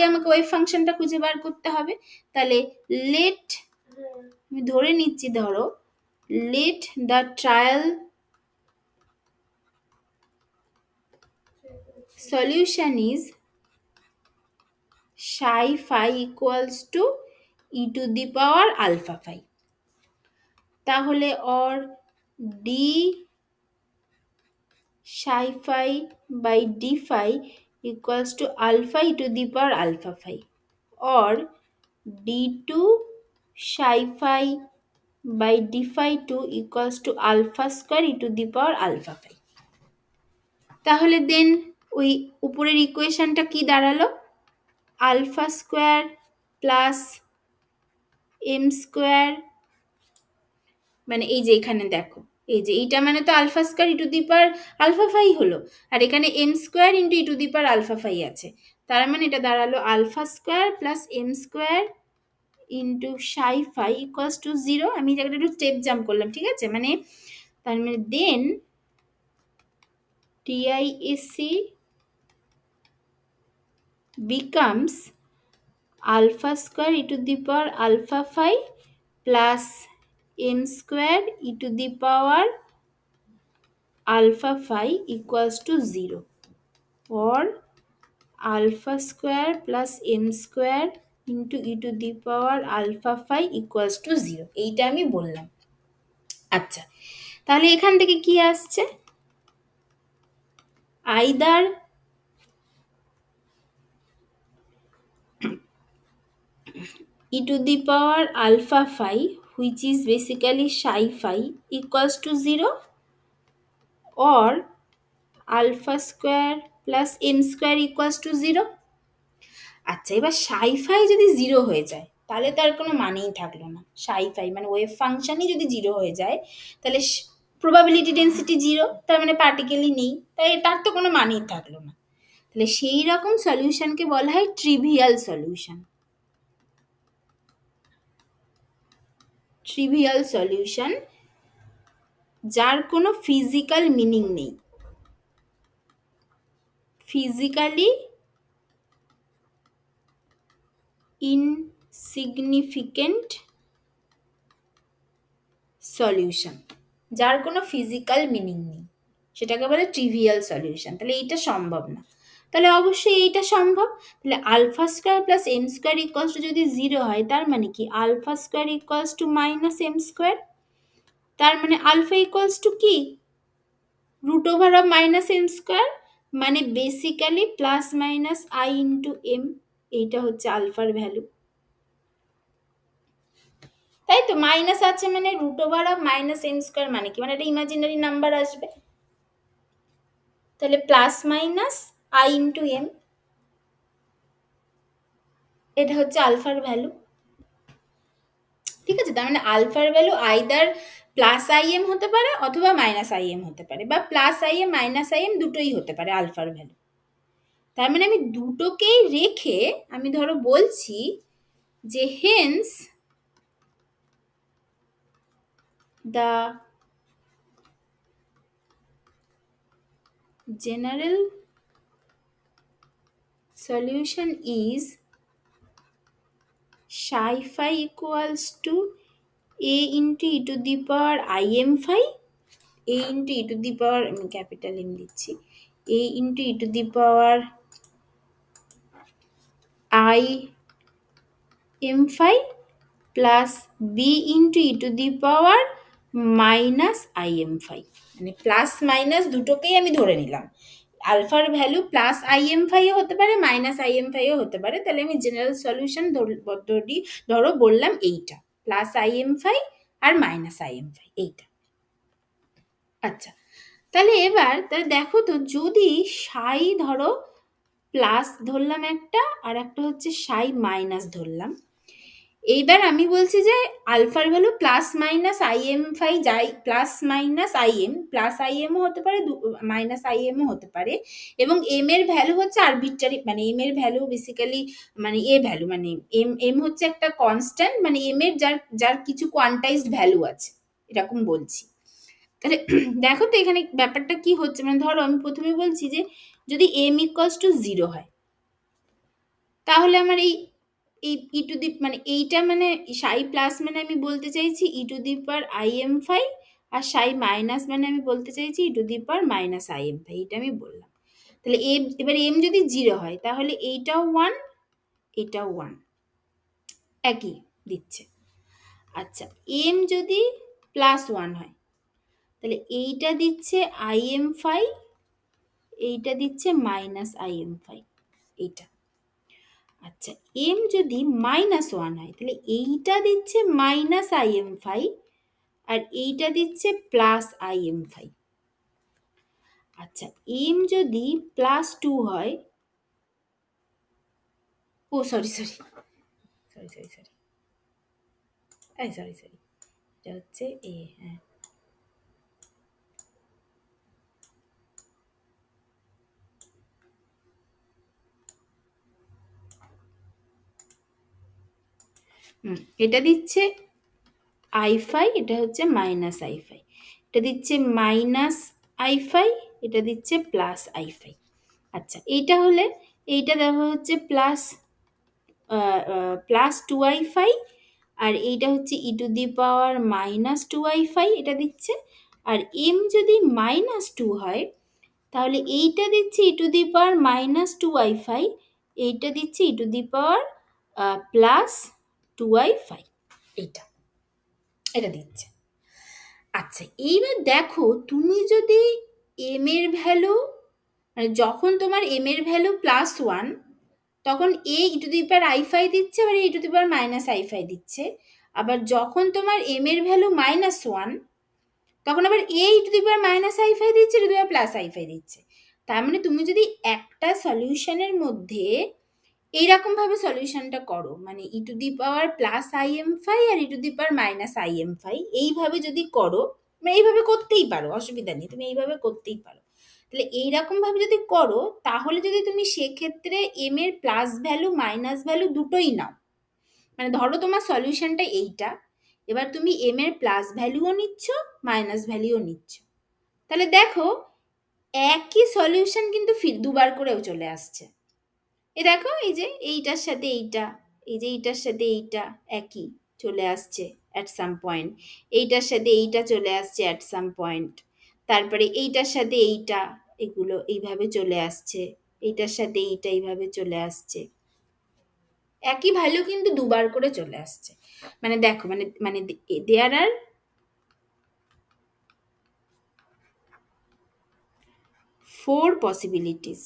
আমাকে ওয়েভ ফাংশনটা খুঁজে বার করতে হবে। তাহলে আমি ধরে নিচ্ছি, ধরো let the trial solution is psi phi equals to e⁴ ফাই। তাহলে or d psi phi by d phi equals to alpha e⁴ phi, or d2 psi phi by d phi 2 equals to alpha square e⁴ phi। তাহলে দেন ওই উপরের ইকুয়েশনটা কি দাঁড়ালো? Alpha square plus m square, মানে এই যে এখানে দেখো, এই যে এইটা মানে তো আলফা স্কোয়ার e⁴ ফাই হলো, আর এখানে M square into e⁴ phi আছে, তার মানে এটা দাঁড়ালো alpha square plus m square into psi phi equals to 0। আমি জায়গাটা একটু স্টেপ জাম্প করলাম, ঠিক আছে? মানে তার মানে দেন TISC becomes alpha square e⁴ phi plus m square e⁴ phi equals to 0, or alpha square plus m square into e⁴ phi equals to 0। এইটা আমি বললাম। আচ্ছা, তাহলে এখান থেকে কি আসছে? Either e⁴ phi, which is basically psi phi, equals to 0, or alpha square plus m square equals to 0। আচ্ছা, এবার সাই ফাই যদি 0 হয়ে যায়, তাহলে তার কোনো মানেই থাকলো না। সাই ফাই মানে ওয়েভ ফাংশনই যদি 0 হয়ে যায়, তাহলে প্রবাবিলিটি ডেন্সিটি 0, তার মানে পার্টিকেলই নেই, তাই তার তো কোনো মানেই থাকলো না। তাহলে সেই রকম সলিউশনকে বলা হয় ট্রিভিয়াল সলিউশন। ট্রিভিয়াল সলিউশন যার কোনো ফিজিক্যাল মিনিং নেই, ফিজিক্যালি ইনসিগনিফিকেন্ট সলিউশন, যার কোনো ফিজিক্যাল মিনিং নেই, সেটাকে বলে ট্রিভিয়াল সলিউশন। তাহলে এইটা সম্ভব না, তাহলে অবশ্যই এইটা সম্ভব। তাহলে alpha square plus m square equals to যদি 0 হয়, তার মানে কি alpha square equals to minus m square, তার মানে আলফা ইকুয়ালস টু কি √(-m স্কোয়ার), মানে basically plus minus i into m, এইটা হচ্ছে আলফার ভ্যালু, তাই তো? মাইনাস আছে মানে √(-m স্কোয়ার মানে কি, মানে একটা ইমাজিনারি নাম্বার আসবে, তাহলে plus minus i into m, এটা হচ্ছে আলফার ভ্যালু, ঠিক আছে? তার মানে আলফার ভ্যালু আইদার প্লাস আইএম হতে পারে অথবা মাইনাস আইএম হতে পারে, বা প্লাস আইএম মাইনাস আইএম দুটোই হতে পারে আলফার ভ্যালু। তার মানে আমি দুটোকেই রেখে আমি ধরো বলছি যে hence the general solution is psi phi equals to a into e⁴ im phi a into e to the power, আমি ক্যাপিটাল এম দিচ্ছি, a into e to the power i m phi plus b into e to the power minus i m phi, মানে plus minus দুটোকেই আমি ধরে নিলাম। আলফার value plus i m ফাইও হতে পারে, মাইনাস আই এম ফাইও হতে পারে। তাহলে আমি জেনারেল সলিউশন ধরো বললাম এইটা, প্লাস আই এম ফাই আর মাইনাস আই এম ফাই, এইটা। আচ্ছা, তাহলে এবার তাহলে দেখো তো, যদি সাই ধরো প্লাস ধরলাম একটা, আর একটা হচ্ছে সাই মাইনাস ধরলাম। এইবার আমি বলছি যে আলফার value plus minus i m phi যাই, plus minus i m, plus i এমও হতে পারে, মাইনাস আই এমও হতে পারে, এবং এম এর ভ্যালু হচ্ছে আরবিট্রারি, মানে এম এর ভ্যালু বেসিক্যালি মানে এ ভ্যালু, মানে এম এম হচ্ছে একটা কনস্ট্যান্ট, মানে এম এর যার যার কিছু কোয়ান্টাইজড ভ্যালু আছে, এরকম বলছি। তাহলে দেখো তো এখানে ব্যাপারটা কি হচ্ছে, মানে ধরো আমি প্রথমে বলছি যে যদি এম ইকুয়ালস টু 0 হয়, তাহলে আমার এই ই টু দি মানে এইটা মানে সাই প্লাস মানে আমি বলতে চাইছি e to the power i m phi, আর সাই মাইনাস মানে আমি বলতে চাইছি e to the power minus i m phi, এটা আমি বললাম। তাহলে এবার এম যদি 0 হয়, তাহলে এইটাও 1, এটাও 1, একই দিচ্ছে। আচ্ছা, এম যদি প্লাস 1 হয়, তাহলে এইটা দিচ্ছে আই এম ফাই, এইটা দিচ্ছে মাইনাস আই এম ফাই, এইটা। আচ্ছা, এম যদি মাইনাস 1 হয়, তাহলে এইটা দিচ্ছে মাইনাস আই এম ফাই, আর এইটা দিচ্ছে প্লাস আই এম ফাই। আচ্ছা, এম যদি প্লাস 2 হয়, oh sorry sorry sorry sorry sorry sorry sorry, এটা হচ্ছে এ, হ্যাঁ এটা দিচ্ছে আই ফাই, এটা হচ্ছে মাইনাস আই ফাই, এটা দিচ্ছে মাইনাস আই ফাই, এটা দিচ্ছে প্লাস আই ফাই। আচ্ছা, এইটা হলে এইটা দেওয়া হচ্ছে প্লাস প্লাস 2i ফাই, আর এইটা হচ্ছে e to the power minus 2i phi, এটা দিচ্ছে। আর এম যদি মাইনাস 2 হয়, তাহলে এইটা দিচ্ছে e to the power minus 2i phi, এইটা দিচ্ছে e to the power plus 2i phi, এইটা এটা দিচ্ছে। আচ্ছা, এইবার দেখো তুমি যদি এম এর ভ্যালু, মানে যখন তোমার এম এর ভ্যালু প্লাস 1, তখন a e to the power i phi দিচ্ছে, আবার e to the power minus i phi দিচ্ছে। আবার যখন তোমার এম এর ভ্যালু মাইনাস 1, তখন আবার a e to the power minus i phi দিচ্ছে, e to the power plus i phi দিচ্ছে। তার মানে তুমি যদি একটা সলিউশনের মধ্যে এইরকম ভাবে সলিউশনটা করো, মানে e to the power plus i m phi আর e to the power minus i m phi, এইভাবে যদি করো, মানে এইভাবে করতেই পারো, অসুবিধা নেই, তুমি এইভাবে করতেই পারো। তাহলে এইরকম ভাবে যদি করো, তাহলে যদি তুমি সেক্ষেত্রে এম এর প্লাস ভ্যালু মাইনাস ভ্যালু দুটোই নাও, মানে ধরো তোমার সলিউশনটা এইটা, এবার তুমি এম এর প্লাস ভ্যালুও নিচ্ছ, মাইনাস ভ্যালুও নিচ্ছ, তাহলে দেখো একই সলিউশন কিন্তু দুবার করেও চলে আসছে। এ দেখো, এই যে এইটার সাথে এইটা, এই যে এইটার সাথে এইটা একই চলে আসছে অ্যাট সাম পয়েন্ট, এইটার সাথে এইটা চলে আসছে অ্যাট সাম পয়েন্ট, তারপরে এইটার সাথে এইটা, এগুলো এইভাবে চলে আসছে, এইটার সাথে এইটা এইভাবে চলে আসছে, একই ভ্যালু কিন্তু দুবার করে চলে আসছে। মানে দেখো, মানে মানে দেয়ার আর 4 possibilities,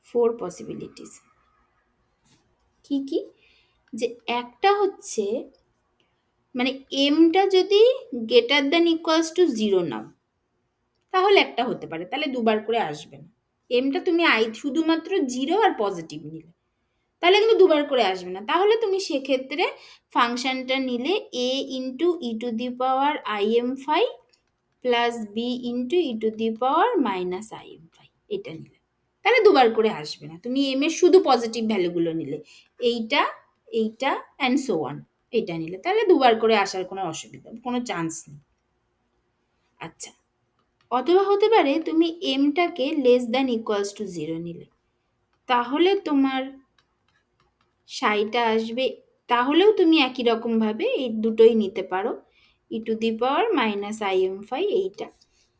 4 possibilities। কি কি? যে একটা হচ্ছে মানে এমটা যদি গ্রেটার দ্যান ইকুয়ালস টু 0 নাও, তাহলে একটা হতে পারে, তাহলে দুবার করে আসবে না। এমটা তুমি শুধুমাত্র 0 আর পজিটিভ নিলে, তাহলে কিন্তু দুবার করে আসবে না। তাহলে তুমি সেক্ষেত্রে ফাংশনটা নিলে a into e to the power i m phi plus b into e to the power minus i m phi, এটা নিলে তাহলে দুবার করে আসবে না। তুমি এম এর শুধু পজিটিভ ভ্যালুগুলো নিলে, এইটা এইটা অ্যান্ড সো অন, এটা নিলে তাহলে দুবার করে আসার কোনো অসুবিধা, কোনো চান্স নেই। আচ্ছা, অথবা হতে পারে তুমি এমটাকে লেস দ্যান ইকুয়ালস টু 0 নিলে, তাহলে তোমার সাইটা আসবে তাহলেও তুমি একই রকমভাবে এই দুটোই নিতে পারো, e to the power minus i এইটা।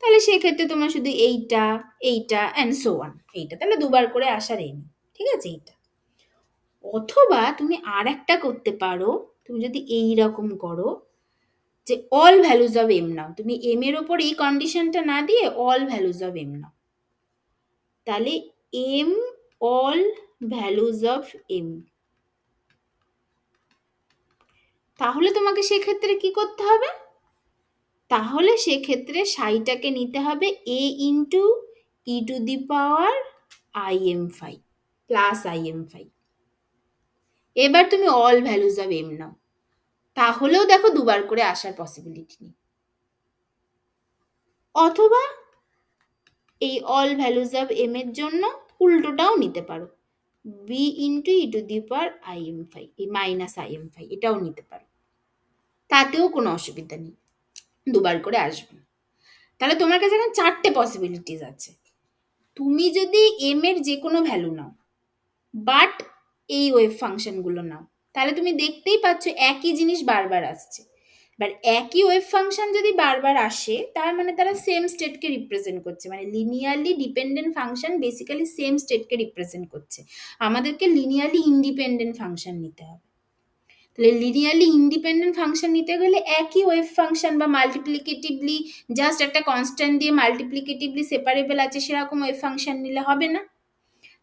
তাহলে সেক্ষেত্রে তোমার শুধু এইটা এইটা অ্যান্ড সো অন, এইটা তাহলে দুবার করে আসার এই নেই, ঠিক আছে এইটা। অথবা তুমি আর একটা করতে পারো, তুমি যদি এই রকম করো যে অল ভ্যালুজ অফ এম নাও, তুমি এম এর ওপর এই কন্ডিশনটা না দিয়ে অল ভ্যালুজ অফ এম নাও, তাহলে m all values of m, তাহলে তোমাকে সেক্ষেত্রে কি করতে হবে, তাহলে সেক্ষেত্রে সাইটাকে নিতে হবে a into e to the power i plus i. এবার তুমি all values of m now, তাহলেও দেখো দুবার করে আসার পসিবিলিটি নেই। অথবা এই অল ভ্যালুজ অফ এম এর জন্য উল্টোটাও নিতে পারো, b into e to the power এই মাইনাস এটাও নিতে পারো, তাতেও কোনো অসুবিধা নেই, দুবার করে আসবে। তাহলে তোমার কাছে এখন চারটে পসিবিলিটিস আছে। তুমি যদি এম এর যে কোনো ভ্যালু নাও বাট এই ওয়েভ ফাংশনগুলো নাও, তাহলে তুমি দেখতেই পাচ্ছ একই জিনিস বারবার আসছে। এবার একই ওয়েভ ফাংশন যদি বারবার আসে তার মানে তারা সেম স্টেটকে রিপ্রেজেন্ট করছে, মানে linearly dependent function basically same স্টেটকে রিপ্রেজেন্ট করছে। আমাদেরকে লিনিয়ারলি ইন্ডিপেন্ডেন্ট ফাংশন নিতে হবে। তাহলে লিনিয়ারলি ইন্ডিপেন্ডেন্ট ফাংশন নিতে গেলে একই ওয়েভ ফাংশন বা মাল্টিপ্লিকেটিভলি জাস্ট একটা কনস্ট্যান্ট দিয়ে মাল্টিপ্লিকেটিভলি সেপারেবল আছে সেরকম ওয়েভ ফাংশন নিলে হবে না।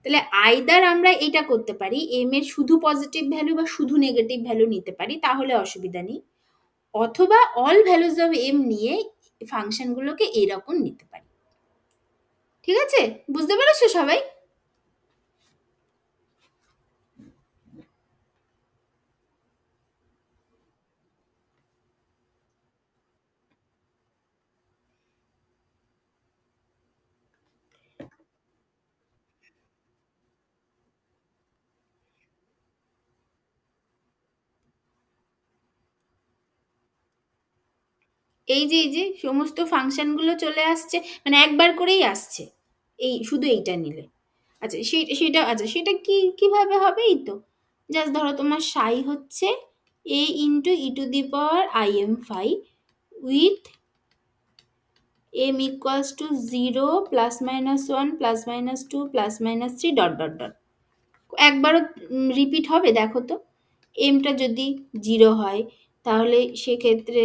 তাহলে আইদার আমরা এটা করতে পারি এম এর শুধু পজিটিভ ভ্যালু বা শুধু নেগেটিভ ভ্যালু নিতে পারি, তাহলে অসুবিধা নেই, অথবা অল ভ্যালুজ অফ এম নিয়ে ফাংশনগুলোকে এইরকম নিতে পারি। ঠিক আছে, বুঝতে পেরেছো সবাই? এই যে সমস্ত ফাংশনগুলো চলে আসছে, মানে একবার করেই আসছে এই শুধু এইটা নিলে। আচ্ছা সেটা আচ্ছা সেটা কিভাবে হবে, এই তো জাস্ট ধরো তোমার সাই হচ্ছে a into e to the power phi with m equals to 0 plus minus 1 plus minus 2 plus minus 3 dot dot dot. একবারও রিপিট হবে দেখো তো, এমটা যদি 0 হয় তাহলে সেক্ষেত্রে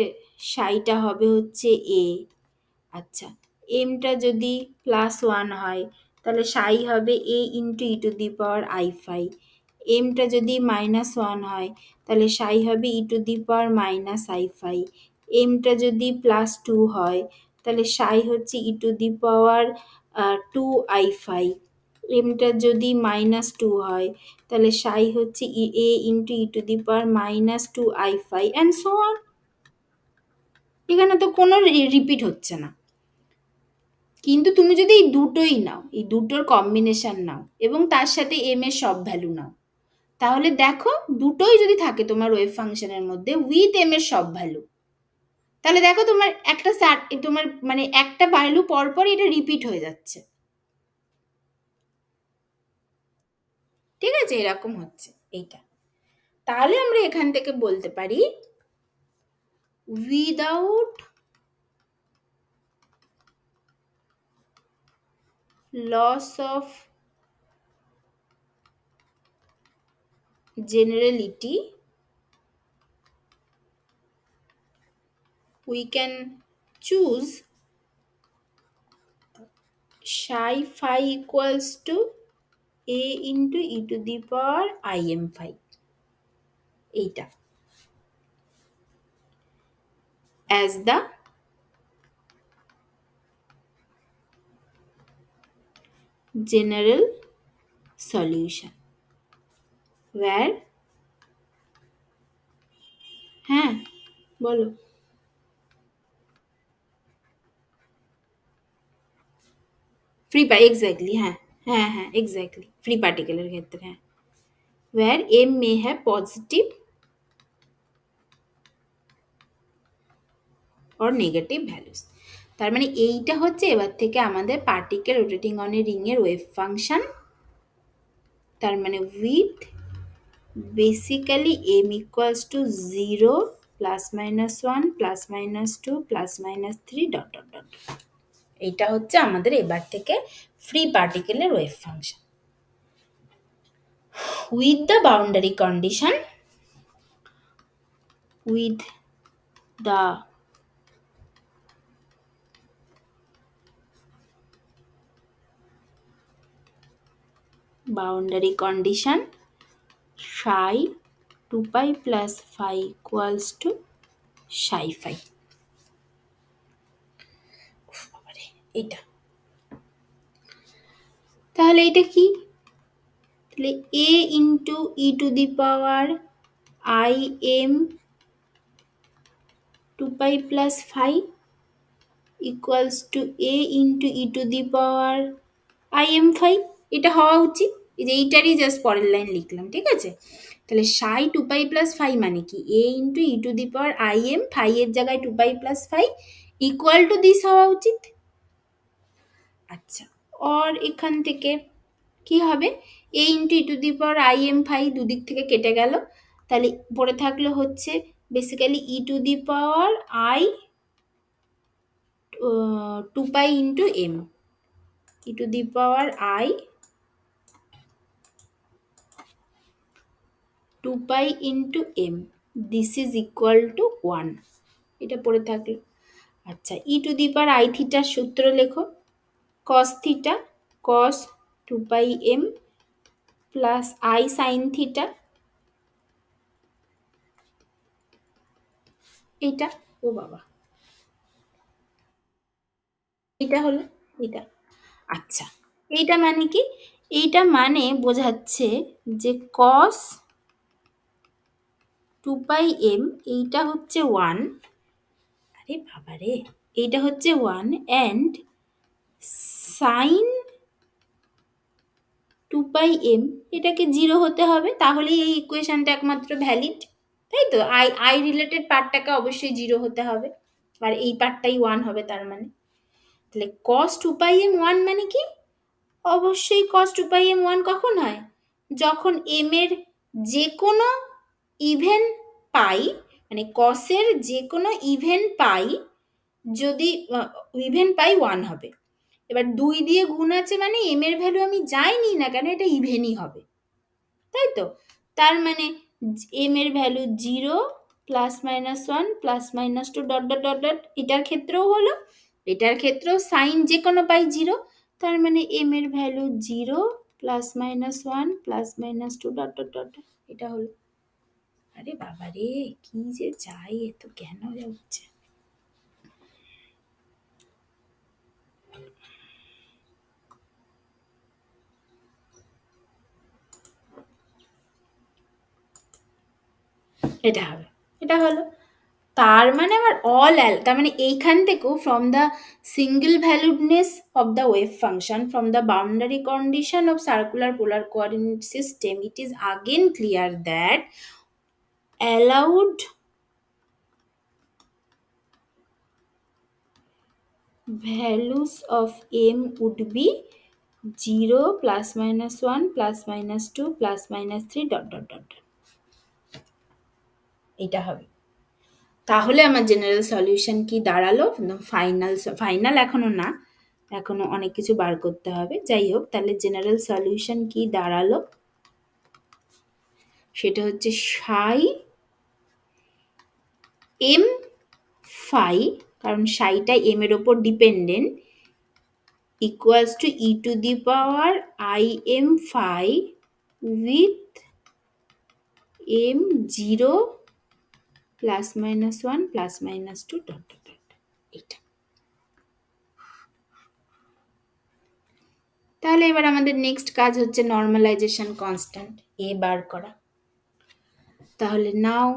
সাইটা হবে হচ্ছে এ। আচ্ছা এমটা যদি প্লাস 1 হয় তাহলে সাই হবে a into e to the power phi. এমটা যদি মাইনাস 1 হয় তাহলে সাই হবে e to the power minus phi. এমটা যদি প্লাস 2 হয় তাহলে সাই হচ্ছে e to the power 2 phi. এমটা যদি মাইনাস 2 হয় তাহলে সাই হচ্ছে a into e to the power minus 2 phi and so on. এখানে তো কোনো রিপিট হচ্ছে না। কিন্তু তুমি যদি এই দুটোই নাও, এই দুটোর কম্বিনেশন নাও এবং তার সাথে এম এর সব ভ্যালু নাও, তাহলে দেখো দুটোই যদি থাকে তোমার ওয়েভ ফাংশনের মধ্যে উইথ এম এর সব ভ্যালু, তাহলে দেখো তোমার একটা তোমার মানে একটা ভ্যালু পরপর এটা রিপিট হয়ে যাচ্ছে। ঠিক আছে, এরকম হচ্ছে এইটা। তাহলে আমরা এখান থেকে বলতে পারি without loss of generality we can choose psi phi equals to a into e to the power phi, এইটা as the general solution where হ্যাঁ বলো ফ্রি এক্স্যাক্টলি হ্যাঁ হ্যাঁ হ্যাঁ এক্স্যাক্টলি ফ্রি পার্টিকেলের ক্ষেত্রে হ্যাঁ, where m may have positive or negative values। তার মানে এইটা হচ্ছে এবার থেকে আমাদের particle rotating on a ring এর ওয়েভ ফাংশন, তার মানে with basically m equals to 0 plus minus 1 plus minus 2 plus minus 3 dot dot dot. এটা হচ্ছে আমাদের এবার থেকে ফ্রি পার্টিকেলের wave function with the boundary condition with the boundary condition psi 2 pi plus phi equals to psi phi. এটা তাহলে এটা কি তাহলে a into e to the power I m 2 pi plus phi equals to a into e to the power I m phi এটা হওয়া উচিত এই যে এইটারই জাস্ট পরের লাইন লিখলাম ঠিক আছে তাহলে psi 2 pi plus phi মানে কি a into e to the power I m phi এর জায়গায় 2 pi plus phi equal to this হওয়া উচিত আচ্ছা আর এখান থেকে কি হবে a into e to the power I m phi দুদিক থেকে কেটে গেল তাহলে পড়ে থাকলো হচ্ছে basically e to the power I 2 pi into m e to the power I 2 pi into m this is equal to 1 এটা পড়ে থাকলো আচ্ছা e to the power I theta সূত্র লেখো cos theta cos 2 pi m plus I sin theta এটা ও বাবা এটা হলো এটা আচ্ছা এইটা মানে কি এইটা মানে বোঝাচ্ছে যে cos 2 pi m এইটা হচ্ছে 1 আরে বাবা রে এইটা হচ্ছে 1 and sin 2 pi m এটাকে 0 হতে হবে তাহলে এই ইকুয়েশনটা একমাত্র ভ্যালিড তাই তো আই রিলেটেড পার্টটাকে অবশ্যই 0 হতে হবে আর এই পার্টটাই 1 হবে তার মানে তাহলে cos 2 pi m 1 মানে কি অবশ্যই cos 2 pi m 1 কখন হয় যখন m এর যে কোনো ইভেন পাই মানে cos এর যে কোনো ইভেন পাই যদি ইভেন পাই 1 হবে এবার 2 দিয়ে গুণ আছে মানে m এর ভ্যালু আমি যাই নিই না কেন এটা ইভেনই হবে তাই তো তার মানে m এর value 0 plus minus 1 plus minus 2 dot dot dot dot এটার ক্ষেত্রেও হলো এটার ক্ষেত্রেও সাইন যে কোনো পাই 0 তার মানে m এর value 0 plus minus 1 plus minus 2 dot dot dot এটা হলো আরে বাবা রে কি যে চাই এত কেন যাচ্ছে এটা হবে এটা হলো তার মানে আবার অল তার মানে এইখান থেকেও from the single valuedness of the wave function from the boundary condition of circular polar coordinate system it is again clear that allowed values of m would be 0 plus minus 1 plus minus 2 plus minus 3 dot dot dot এটা হবে তাহলে আমার general solution কি দাঁড়ালো final এখনো না এখনো অনেক কিছু বার করতে হবে যাই হোক তাহলে জেনারেল সলিউশন কি দাঁড়ালো সেটা হচ্ছে সাই এম ফাই কারণ সাইটা এম এর ওপর dependent equals to e to the power I m phi with m 0 plus minus 1 plus minus 2 dot dot dot এটা তাহলে এবার আমাদের নেক্সট কাজ হচ্ছে নরমালাইজেশন কনস্ট্যান্ট এ বার করা তাহলে নাও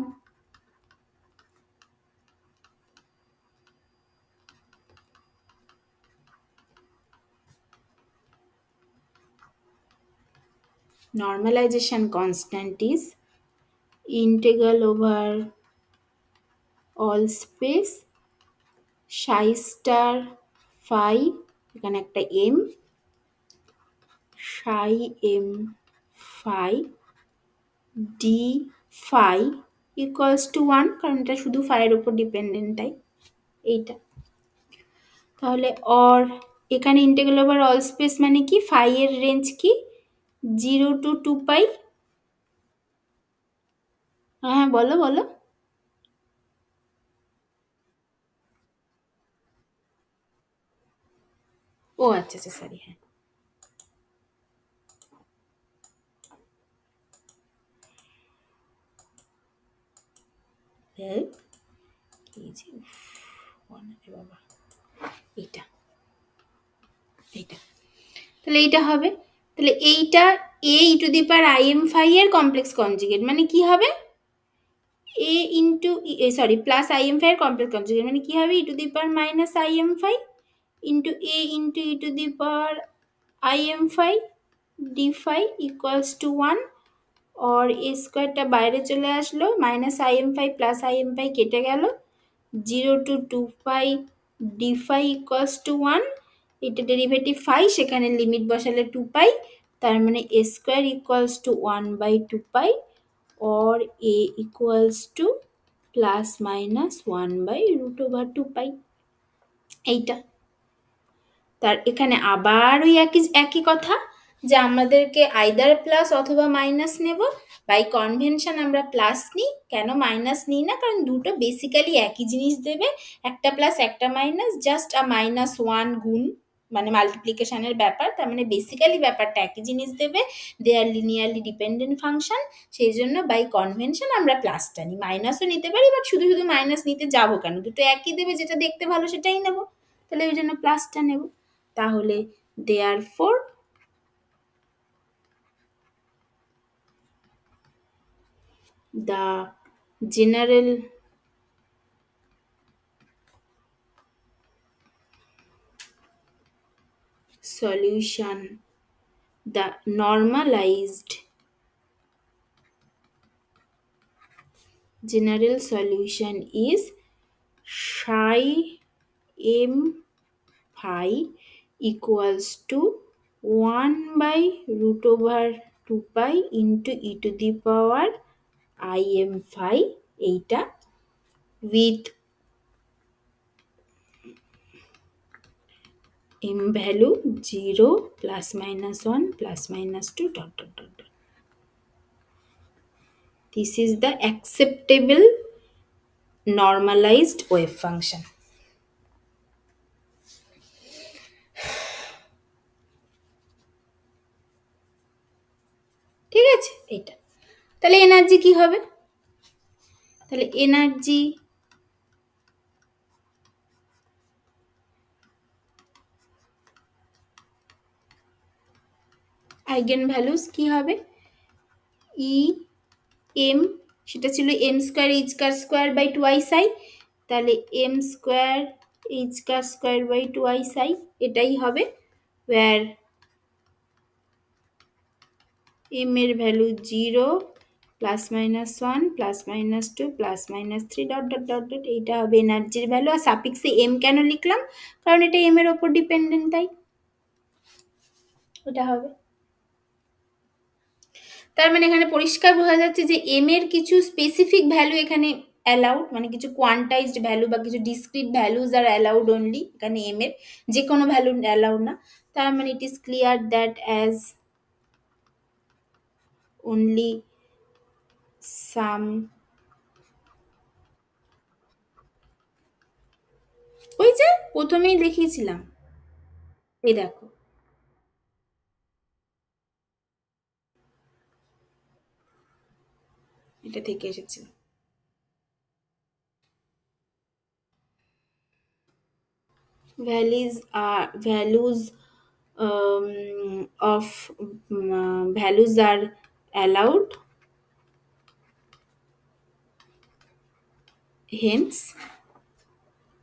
normalization constant is integral over all space psi star phi এখানে একটা m psi m phi d phi equals to 1, কারণ এটা শুধু ফাইয়ের উপর ডিপেন্ডেন্ট, তাই এইটা। তাহলে অর এখানে ইন্টিগ্রাল ওভার অল স্পেস মানে কি, ফাই এর রেঞ্জ কি 0 to 2 পাই। হ্যাঁ বলো বলো। ও আচ্ছা আচ্ছা, সরি, হ্যাঁ। এই যে বাবা, এইটা এইটা, তাহলে এইটা হবে, তাহলে এইটা a e to the power i m phi এর কমপ্লেক্স কনজুগেট মানে কি হবে, a into sorry plus i m phi এর কমপ্লেক্স কনজুগেট মানে কি হবে, e to the power minus i m phi into a into e to the power i m phi d phi equals to 1, और a স্কোয়ারটা বাইরে চলে আসলো, minus i m phi plus i m phi কেটে গেল, 0 to 2 pi d phi equals to 1, এটা derivative phi, সেখানে limit বসালে 2 পাই, তার মানে এ স্কোয়ার ইকুয়ালস টু 1/2 পাই, और এ ইকুয়ালস টু প্লাস মাইনাস 1/√2 পাই, এইটা। তার এখানে আবার ওই একই একই কথা, যে আমাদেরকে আইদার প্লাস অথবা মাইনাস নেব, বাই কনভেনশন আমরা প্লাস নিই, কেন মাইনাস নিই না, কারণ দুটো বেসিক্যালি একই জিনিস দেবে, একটা প্লাস একটা মাইনাস, জাস্ট -1 গুণ মানে মাল্টিপ্লিকেশনের ব্যাপার, তার মানে বেসিক্যালি ব্যাপারটা একই জিনিস দেবে, দে আর লিনিয়ারলি ডিপেন্ডেন্ট ফাংশন, সেই জন্য বাই কনভেনশন আমরা প্লাসটা নিই, মাইনাসও নিতে পারি, বাট শুধু শুধু মাইনাস নিতে যাবো কেন, দুটো একই দেবে, যেটা দেখতে ভালো সেটাই নেব, তাহলে ওই জন্য প্লাসটা নেব। তাহলে therefore the general solution, the normalized general solution is psi m phi equals to 1/√2 pi into e to the power I m phi, এইটা with m value 0 plus minus 1 plus minus 2 dot dot dot dot. This is the acceptable normalized wave function. ঠিক আছে, এটা তাহলে energy কি হবে, তাহলে energy eigen values কি হবে, ই এম সেটা ছিল m square h car square by twice i, তাহলে m square h car square by twice i, এটাই হবে, ওয়ার এম এর value 0 plus minus 1 plus minus 2 plus minus 3 dot dot dot dot, এইটা হবে এনার্জির ভ্যালু। আর সাফিক্সে M কেন লিখলাম, কারণ এটা এম এর ওপর ডিপেন্ডেন্ট, তাই এটা হবে। তার মানে এখানে পরিষ্কার বোঝা যাচ্ছে যে এম এর কিছু স্পেসিফিক ভ্যালু এখানে অ্যালাউড, মানে কিছু কোয়ান্টাইজড ভ্যালু বা কিছু ডিসক্রিট ভ্যালুজ আর অ্যালাউড অনলি, এখানে এম এর যে কোনো ভ্যালু অ্যালাউড না, তার মানে it is clear that as only some, ওই যে প্রথমেই দেখিয়েছিলাম, এই দেখো এটা থেকে এসেছিল, values of values are allowed, hence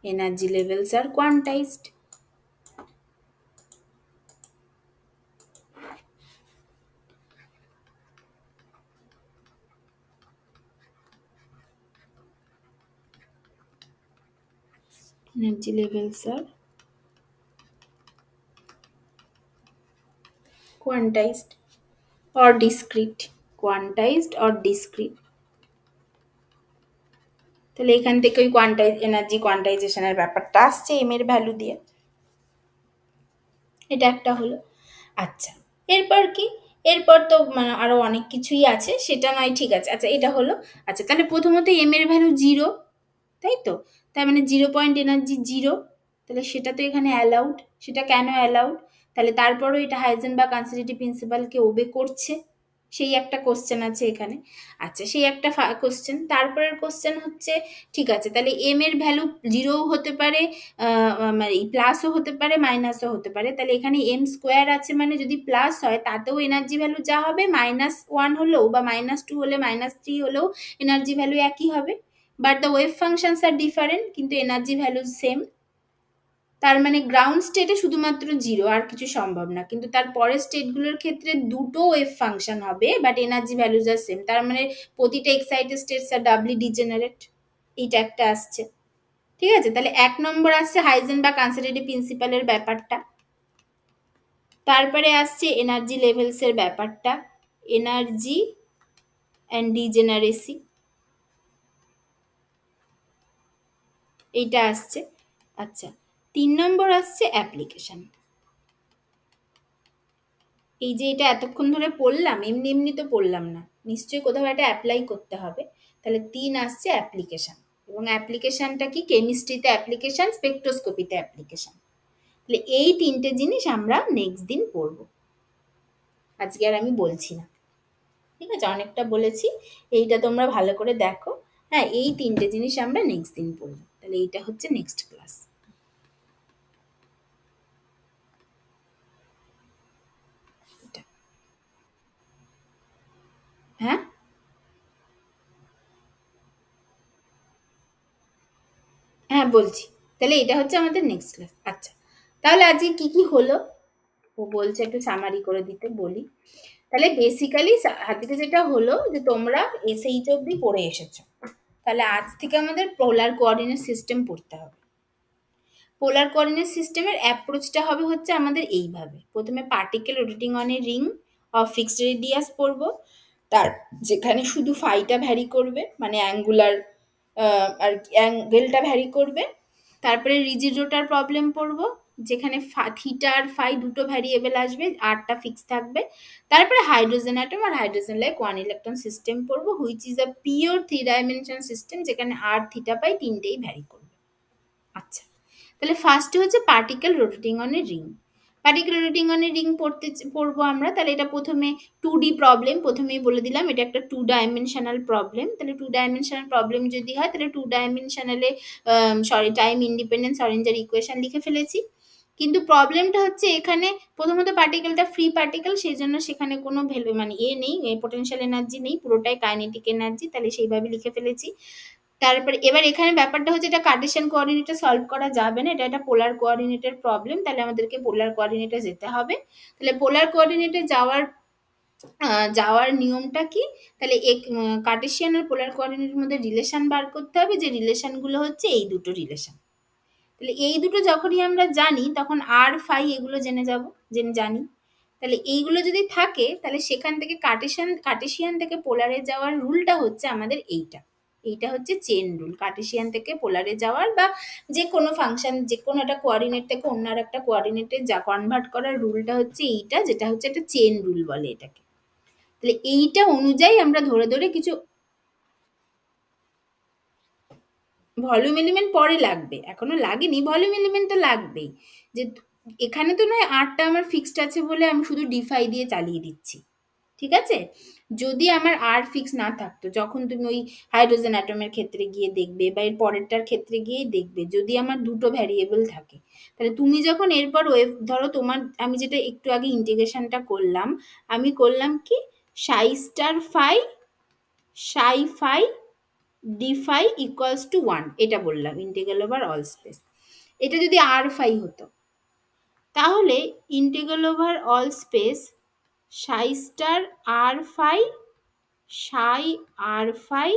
energy levels are quantized. Energy levels are quantized or discrete. Quantized or discrete. তাহলে এখান থেকে ওই এনার্জি কোয়ান্টাইজেশনের ব্যাপারটা আসছে এম এর ভ্যালু দিয়ে। এটা একটা হলো। আচ্ছা, এরপর কি? এরপর তো মানে আরো অনেক কিছুই আছে, সেটা নয়, ঠিক আছে। আচ্ছা, এটা হলো। আচ্ছা, তাহলে প্রথমত এম এর ভ্যালু 0, তাই তো? তার মানে 0 পয়েন্ট এনার্জি 0, তাহলে সেটা তো এখানে অ্যালাউড। সেটা কেন অ্যালাউড? তাহলে তারপরও এটা হাইজেনবার্গ কনজারভেটিভ প্রিন্সিপালকে ওবে করছে, সেই একটা কোশ্চেন আছে এখানে। আচ্ছা, সেই একটা কোশ্চেন। তারপরের কোশ্চেন হচ্ছে, ঠিক আছে, তাহলে এম এর ভ্যালু 0ও হতে পারে, মানে প্লাসও হতে পারে, মাইনাসও হতে পারে। তাহলে এখানে এম স্কোয়ার আছে, মানে যদি প্লাস হয় তাতেও এনার্জি ভ্যালু যা হবে, -1 হলেও বা -2 হলে, -3 হলেও এনার্জি ভ্যালু একই হবে। But the wave functions are different, কিন্তু এনার্জি ভ্যালু সেম। তার মানে গ্রাউন্ড স্টেটে শুধুমাত্র 0, আর কিছু সম্ভব না। কিন্তু তার পরের স্টেটগুলোর ক্ষেত্রে দুটো ওয়েভ ফাংশন হবে, but energy values are same. তার মানে প্রতিটা excited states are doubly degenerate. এইটা একটা আসছে, ঠিক আছে। তাহলে 1 নম্বর আসছে হাইজেনবার্গ কনজারভেটিভ প্রিন্সিপালের ব্যাপারটা। তারপরে আসছে এনার্জি লেভেলস এর ব্যাপারটা, এনার্জি অ্যান্ড ডিজেনারেসি, এইটা আসছে। আচ্ছা, 3 নম্বর আসছে অ্যাপ্লিকেশন। এই যে এটা এতক্ষণ ধরে পড়লাম, এমনি এমনি তো পড়লাম না, নিশ্চয়ই কোথাও একটা অ্যাপ্লাই করতে হবে। তাহলে 3 আসছে অ্যাপ্লিকেশন, এবং অ্যাপ্লিকেশনটা কি? কেমিস্ট্রিতে অ্যাপ্লিকেশন, স্পেকট্রোস্কোপিতে অ্যাপ্লিকেশন। তাহলে এই 3টে জিনিস আমরা নেক্সট দিন পড়বো, আজকে আর আমি বলছি না, ঠিক আছে? অনেকটা বলেছি, এইটা তোমরা ভালো করে দেখো। হ্যাঁ, এই 3টে জিনিস আমরা নেক্সট দিন পড়বো। তাহলে এইটা হচ্ছে নেক্সট ক্লাস। হ্যাঁ, হ্যাঁ বলছি। তাহলে এটা হচ্ছে আমাদের নেক্সট ক্লাস। আচ্ছা, তাহলে আজকে কি কি হলো ও বলছে একটু সামারি করে দিতে, বলি। তাহলে বেসিক্যালি আজকে যেটা হলো যে তোমরা এসএইচ অব্দি পড়ে এসেছো। তাহলে আজ থেকে আমাদের পোলার কোঅর্ডিনেট সিস্টেম পড়তে হবে। পোলার কোঅর্ডিনেট সিস্টেমের অ্যাপ্রোচটা হবে হচ্ছে আমাদের এইভাবে। প্রথমে particle rotating on a ring of fixed radius পড়বো, তার যেখানে শুধু ফাইটা ভ্যারি করবে, মানে অ্যাঙ্গুলার আর অ্যাঙ্গেলটা ভ্যারি করবে। তারপরে রিজিড রোটার প্রবলেম পড়বো, যেখানে থিটা আর ফাই দুটো ভ্যারিয়েবল আসবে, আরটা ফিক্স থাকবে। তারপরে হাইড্রোজেন অ্যাটম আর hydrogen like one electron system পড়বো, which is a pure 3 dimension system, যেখানে আর থিটা পাই তিনটেই ভ্যারি করবে। আচ্ছা, তাহলে ফার্স্টে হচ্ছে particle rotating on a ring. Particle rotating on a ring পড়বো আমরা। তাহলে এটা প্রথমে 2D প্রবলেম, প্রথমেই বলে দিলাম এটা একটা 2 ডাইমেনশনাল প্রবলেম। তাহলে 2 ডাইমেনশনাল প্রবলেম যদি হয়, তাহলে 2 ডাইমেনশনালে টাইম ইন্ডিপেন্ডেন্ট শ্রোডিঞ্জার ইকুয়েশন লিখে ফেলেছি। কিন্তু প্রবলেমটা হচ্ছে এখানে প্রথমত পার্টিকেলটা ফ্রি পার্টিকেল, সেই জন্য সেখানে কোনো ভ্যালু মানে নেই, পোটেনশিয়াল এনার্জি নেই, পুরোটাই কাইনেটিক এনার্জি, তাহলে সেইভাবে লিখে ফেলেছি। তারপরে এবার এখানে ব্যাপারটা হচ্ছে এটা কার্টেসিয়ান কোঅর্ডিনেটে সলভ করা যাবে না, এটা একটা পোলার কোঅর্ডিনেটের প্রবলেম, তাহলে আমাদেরকে পোলার কোঅর্ডিনেটে যেতে হবে। তাহলে পোলার কোঅর্ডিনেটে যাওয়ার নিয়মটা কি? তাহলে কার্টেসিয়ান আর পোলার কোঅর্ডিনেটের মধ্যে রিলেশন বার করতে হবে, যে রিলেশনগুলো হচ্ছে এই দুটো রিলেশন। তাহলে এই দুটো যখনই আমরা জানি, তখন আর ফাই এগুলো জানি। তাহলে এইগুলো যদি থাকে, তাহলে সেখান থেকে কার্টেসিয়ান থেকে পোলারে যাওয়ার রুলটা হচ্ছে আমাদের এইটা হচ্ছে চেন রুল। কার্টেসিয়ান থেকে পোলারে যাওয়ার বা যে কোনো ফাংশন, যে কোনো একটা কোঅর্ডিনেট থেকে অন্য আর একটা কোঅর্ডিনেটে যা কনভার্ট করার রুলটা হচ্ছে এইটা, যেটা হচ্ছে একটা চেন রুল বলে এটাকে। তাহলে এইটা অনুযায়ী আমরা ধরে ধরে কিছু ভলিউম এলিমেন্ট পরে লাগবে, এখনো লাগেনি, ভলিউম এলিমেন্ট তো লাগবেই। যে এখানে তো নয় আরটা আমার ফিক্সড আছে বলে আমি শুধু ডিফাই দিয়ে চালিয়ে দিচ্ছি, ঠিক আছে? যদি আমার আর ফিক্স না থাকতো, যখন তুমি ওই হাইড্রোজেন অ্যাটমের ক্ষেত্রে গিয়ে দেখবে বা এর পরেরটার ক্ষেত্রে গিয়ে দেখবে, যদি আমার দুটো ভ্যারিয়েবল থাকে, তাহলে তুমি যখন এরপর ওয়েভ ধরো তোমার, আমি যেটা একটু আগে ইন্টিগ্রেশনটা করলাম, আমি করলাম কি psi star phi psi phi d phi equals to 1, এটা বললাম ইন্টিগ্রাল ওভার অল স্পেস। এটা যদি আর ফাই হতো, তাহলে integral over all space psi star r phi psi r phi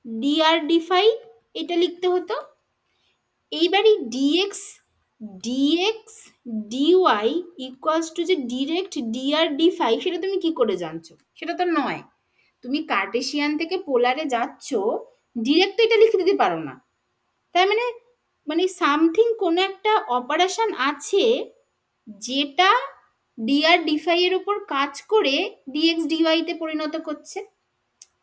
d r d phi, এটা লিখতে হতো। এইবারই dx dx dy equals to যে direct d r d phi, সেটা তুমি কি করে জানছো? সেটা তো নয়। তুমি কার্টেসিয়ান থেকে পোলারে যাচ্ছ, ডিরেক্ট তো এটা লিখে দিতে পারো না। তার মানে মানে সামথিং কোনো একটা অপারেশন আছে যেটা ডিআর ডিফাই এর উপর কাজ করে ডিএক্স ডিওয়াই তে পরিণত করছে।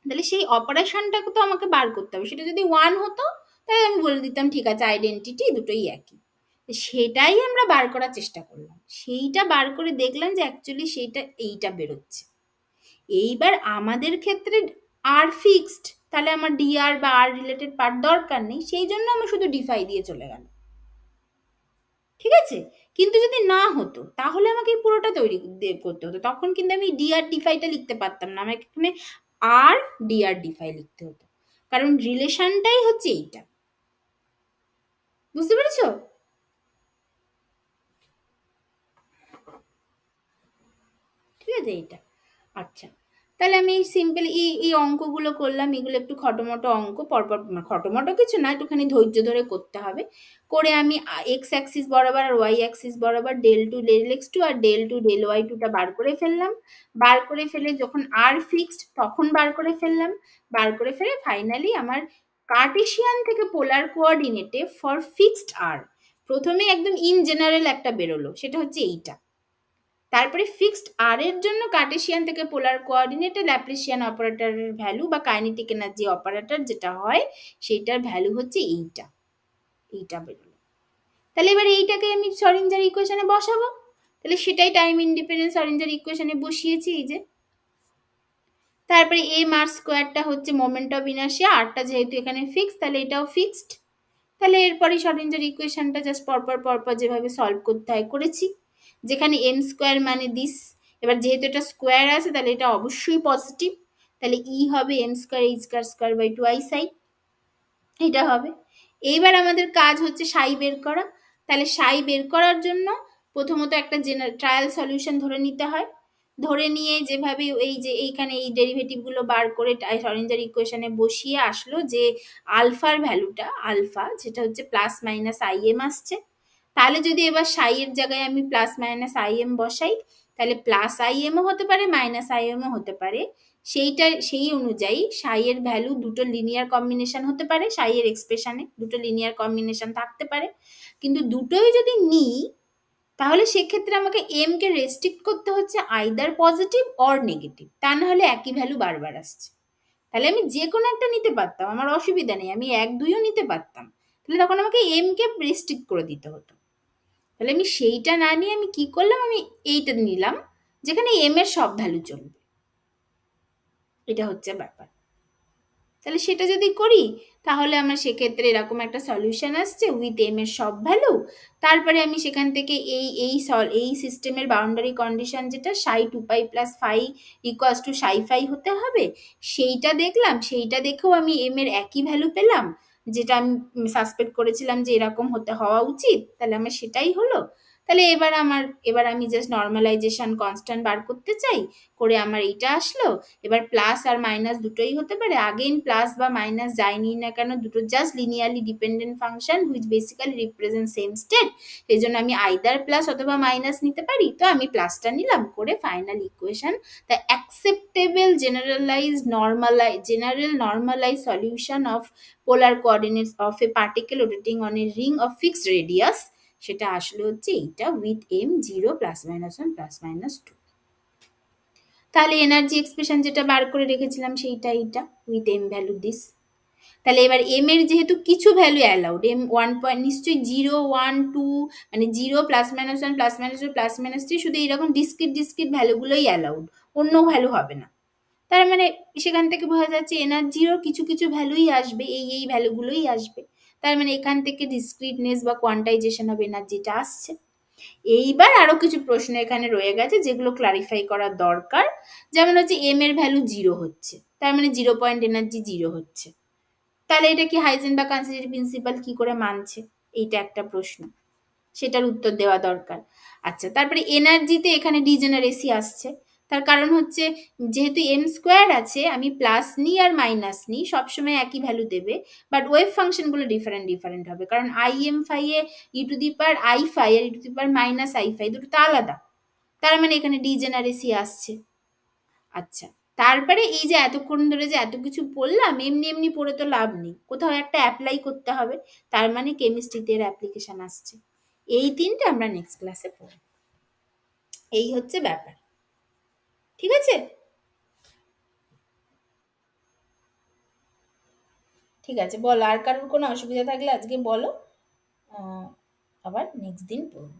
তাহলে সেই অপারেশনটাকে তো আমাকে বার করতে হবে। সেটা যদি ওয়ান হতো তাহলে আমি বলে দিতাম ঠিক আছে আইডেন্টিটি দুটোই একই। সেটাই আমরা বার করার চেষ্টা করলাম, সেইটা বার করে দেখলাম যে অ্যাকচুয়ালি সেইটা এইটা বেরোচ্ছে। এইবার আমাদের ক্ষেত্রে আর ফিক্সড, তাহলে আমার ডিআর বা আর রিলেটেড পার্ট দরকার নেই, সেই জন্য আমার শুধু ডিফাই দিয়ে চলে গেল। ঠিক আছে, কিন্তু যদি না হতো তাহলে আমাকে পুরোটা তৈরি করতে হতো, তখন কিন্তু আমি ডিআর ডিফাইটা লিখতে পারতাম না, আমাকে এখানে আর ডিআর ডিফাই লিখতে হতো, কারণ রিলেশনটাই হচ্ছে এইটা। বুঝতে পেরেছো? ঠিক আছে এইটা। আচ্ছা, তাহলে আমি সিম্পল এই অঙ্কগুলো করলাম, এগুলো একটু খটোমটো অঙ্ক, পরপর খটোমটো কিছু না, একটুখানি ধৈর্য ধরে করতে হবে। করে আমি এক্স অ্যাক্সিস বরাবর আর ওয়াই অ্যাক্সিস বরাবর del two del x two আর ডেল টু ডেল ওয়াই টুটা বার করে ফেললাম। বার করে ফেলে যখন আর ফিক্সড তখন বার করে ফেললাম। বার করে ফেলে ফাইনালি আমার কার্টেসিয়ান থেকে পোলার কোঅর্ডিনেটে ফর ফিক্সড আর প্রথমে একদম ইন জেনারেল একটা বেরোলো, সেটা হচ্ছে এইটা। তারপরে ফিক্সড আর এর জন্য কার্টেসিয়ান থেকে পোলার কোঅর্ডিনেটে ল্যাপ্লাসিয়ান অপারেটরের ভ্যালু বা কাইনেটিক এনার্জি অপারেটর যেটা হয় সেটার ভ্যালু হচ্ছে এইটা, এইটা বেরোলো। তাহলে এবার এইটাকে আমি শরিঞ্জার ইকুয়েশনে বসাবো, তাহলে সেটাই টাইম ইন্ডিপেন্ডেন্ট শরিঞ্জার ইকুয়েশনে বসিয়েছি এই যে। তারপরে এম আর স্কোয়ারটা হচ্ছে মোমেন্ট অফ ইনার্শিয়া, আরটা যেহেতু এখানে ফিক্সড তাহলে এটাও ফিক্সড। তাহলে এরপরে শরিঞ্জার ইকুয়েশনটা জাস্ট পরপর যেভাবে সলভ করতে হয় করেছি, যেখানে এম স্কোয়ার মানে দিস। এবার যেহেতু এটা স্কোয়ার আছে তাহলে এটা অবশ্যই পজিটিভ, তাহলে ই হবে m square h square by twice I, এটা হবে। এইবার আমাদের কাজ হচ্ছে সাই বের করা। তাহলে সাই বের করার জন্য প্রথমত একটা ট্রায়াল সলিউশন ধরে নিতে হয়। ধরে নিয়ে যেভাবে এই যে এইখানে এই ডেরিভেটিভগুলো বার করে শরিঞ্জার ইকুয়েশনে বসিয়ে আসলো যে আলফার ভ্যালুটা, আলফা যেটা হচ্ছে প্লাস মাইনাস আই এম আসছে। তাহলে যদি এবার সাই এর জায়গায় আমি প্লাস মাইনাস আই এম বসাই, তাহলে প্লাস আই এমও হতে পারে মাইনাস আই এমও হতে পারে। সেই অনুযায়ী সাই এর ভ্যালু দুটো লিনিয়ার কম্বিনেশন হতে পারে, সাই এর এক্সপ্রেশনে দুটো লিনিয়ার কম্বিনেশন থাকতে পারে। কিন্তু দুটোই যদি নিই তাহলে সেক্ষেত্রে আমাকে এম কে রেস্ট্রিক্ট করতে হচ্ছে আইদার পজিটিভ অর নেগেটিভ, তা না হলে একই ভ্যালু বারবার আসছে। তাহলে আমি যে কোনো একটা নিতে পারতাম, আমার অসুবিধা নেই, আমি এক দুইও নিতে পারতাম, তাহলে তখন আমাকে এম কে রেস্ট্রিক্ট করে দিতে হতো। তাহলে আমি সেইটা না নিয়ে আমি কি করলাম, আমি এইটা নিলাম যেখানে এম এর সব ভ্যালু চলবে, এটা হচ্ছে ব্যাপার। তাহলে সেটা যদি করি তাহলে আমার সেক্ষেত্রে এরকম একটা সলিউশন আসছে উইথ এম এর সব ভ্যালু। তারপরে আমি সেখান থেকে এই সিস্টেমের বাউন্ডারি কন্ডিশন যেটা psi two pi plus phi equals to psi phi হতে হবে সেইটা দেখলাম, সেইটা দেখেও আমি এম এর একই ভ্যালু পেলাম যেটা আমি সাসপেক্ট করেছিলাম যে এরকম হওয়া উচিত, তাহলে আমার সেটাই হলো। তাহলে এবার আমি জাস্ট নর্মালাইজেশন কনস্ট্যান্ট বার করতে চাই, করে আমার এইটা আসলো। এবার প্লাস আর মাইনাস দুটোই হতে পারে, আগেইন প্লাস বা মাইনাস যাই নিই না কেন দুটো just linearly dependent function which basically represent same state, এই জন্য আমি আইদার প্লাস অথবা মাইনাস নিতে পারি, তো আমি প্লাসটা নিলাম। করে final equation the acceptable general normalize solution of polar coordinates of a particle rotating on a ring of fixed radius, সেটা আসলে হচ্ছে এইটা with m 0 plus minus 1 plus minus 2। তাহলে এনার্জি এক্সপ্রেশন যেটা বার করে রেখেছিলাম সেইটা এইটা উইথ এম ভ্যালু দিস। তাহলে এবার এম এর যেহেতু কিছু ভ্যালু অ্যালাউড, এম 1 নিশ্চয়ই 0 1 2 মানে 0 plus minus 1 plus minus 2 plus minus 3 শুধু এইরকম ডিসক্রিট ভ্যালুগুলোই অ্যালাউড, অন্য ভ্যালু হবে না। তার মানে সেখান থেকে বোঝা যাচ্ছে এনার্জিরও কিছু ভ্যালুই আসবে, এই ভ্যালুগুলোই আসবে। তার মানে এখান থেকে ডিসক্রিটনেস বা কোয়ান্টাইজেশন অফ এনার্জিটা আসছে। এইবার আরো কিছু প্রশ্ন এখানে রয়ে গেছে যেগুলো ক্লারিফাই করা দরকার, যেমন হচ্ছে এম এর ভ্যালু 0 হচ্ছে, তার মানে 0 পয়েন্ট এনার্জি 0 হচ্ছে, তাহলে এটা কি হাইজেনবার্গ কনস্ট্যান্ট প্রিন্সিপাল কি করে মানছে, এইটা একটা প্রশ্ন, সেটার উত্তর দেওয়া দরকার। আচ্ছা, তারপরে এনার্জিতে এখানে ডিজেনারেসি আসছে, তার কারণ হচ্ছে যেহেতু এম স্কোয়ার আছে আমি প্লাস নিই আর মাইনাস নিই সবসময় একই ভ্যালু দেবে, বাট ওয়েভ ফাংশনগুলো ডিফারেন্ট হবে, কারণ i m phi a e to the power i phi আর e to the power minus i phi দুটো তো আলাদা, তার মানে এখানে ডিজেনারেসি আসছে। আচ্ছা, তারপরে এই যে এতক্ষণ ধরে যে এত কিছু পড়লাম, এমনি এমনি পড়ে তো লাভ নেই, কোথাও একটা অ্যাপ্লাই করতে হবে। তার মানে কেমিস্ট্রিতে এর অ্যাপ্লিকেশন আসছে। এই তিনটে আমরা নেক্সট ক্লাসে পড়ব। এই হচ্ছে ব্যাপার, ঠিক আছে? ঠিক আছে, বলো আর কারোর কোনো অসুবিধা থাকলে আজকে বলো, আবার নেক্সট দিন পড়ব।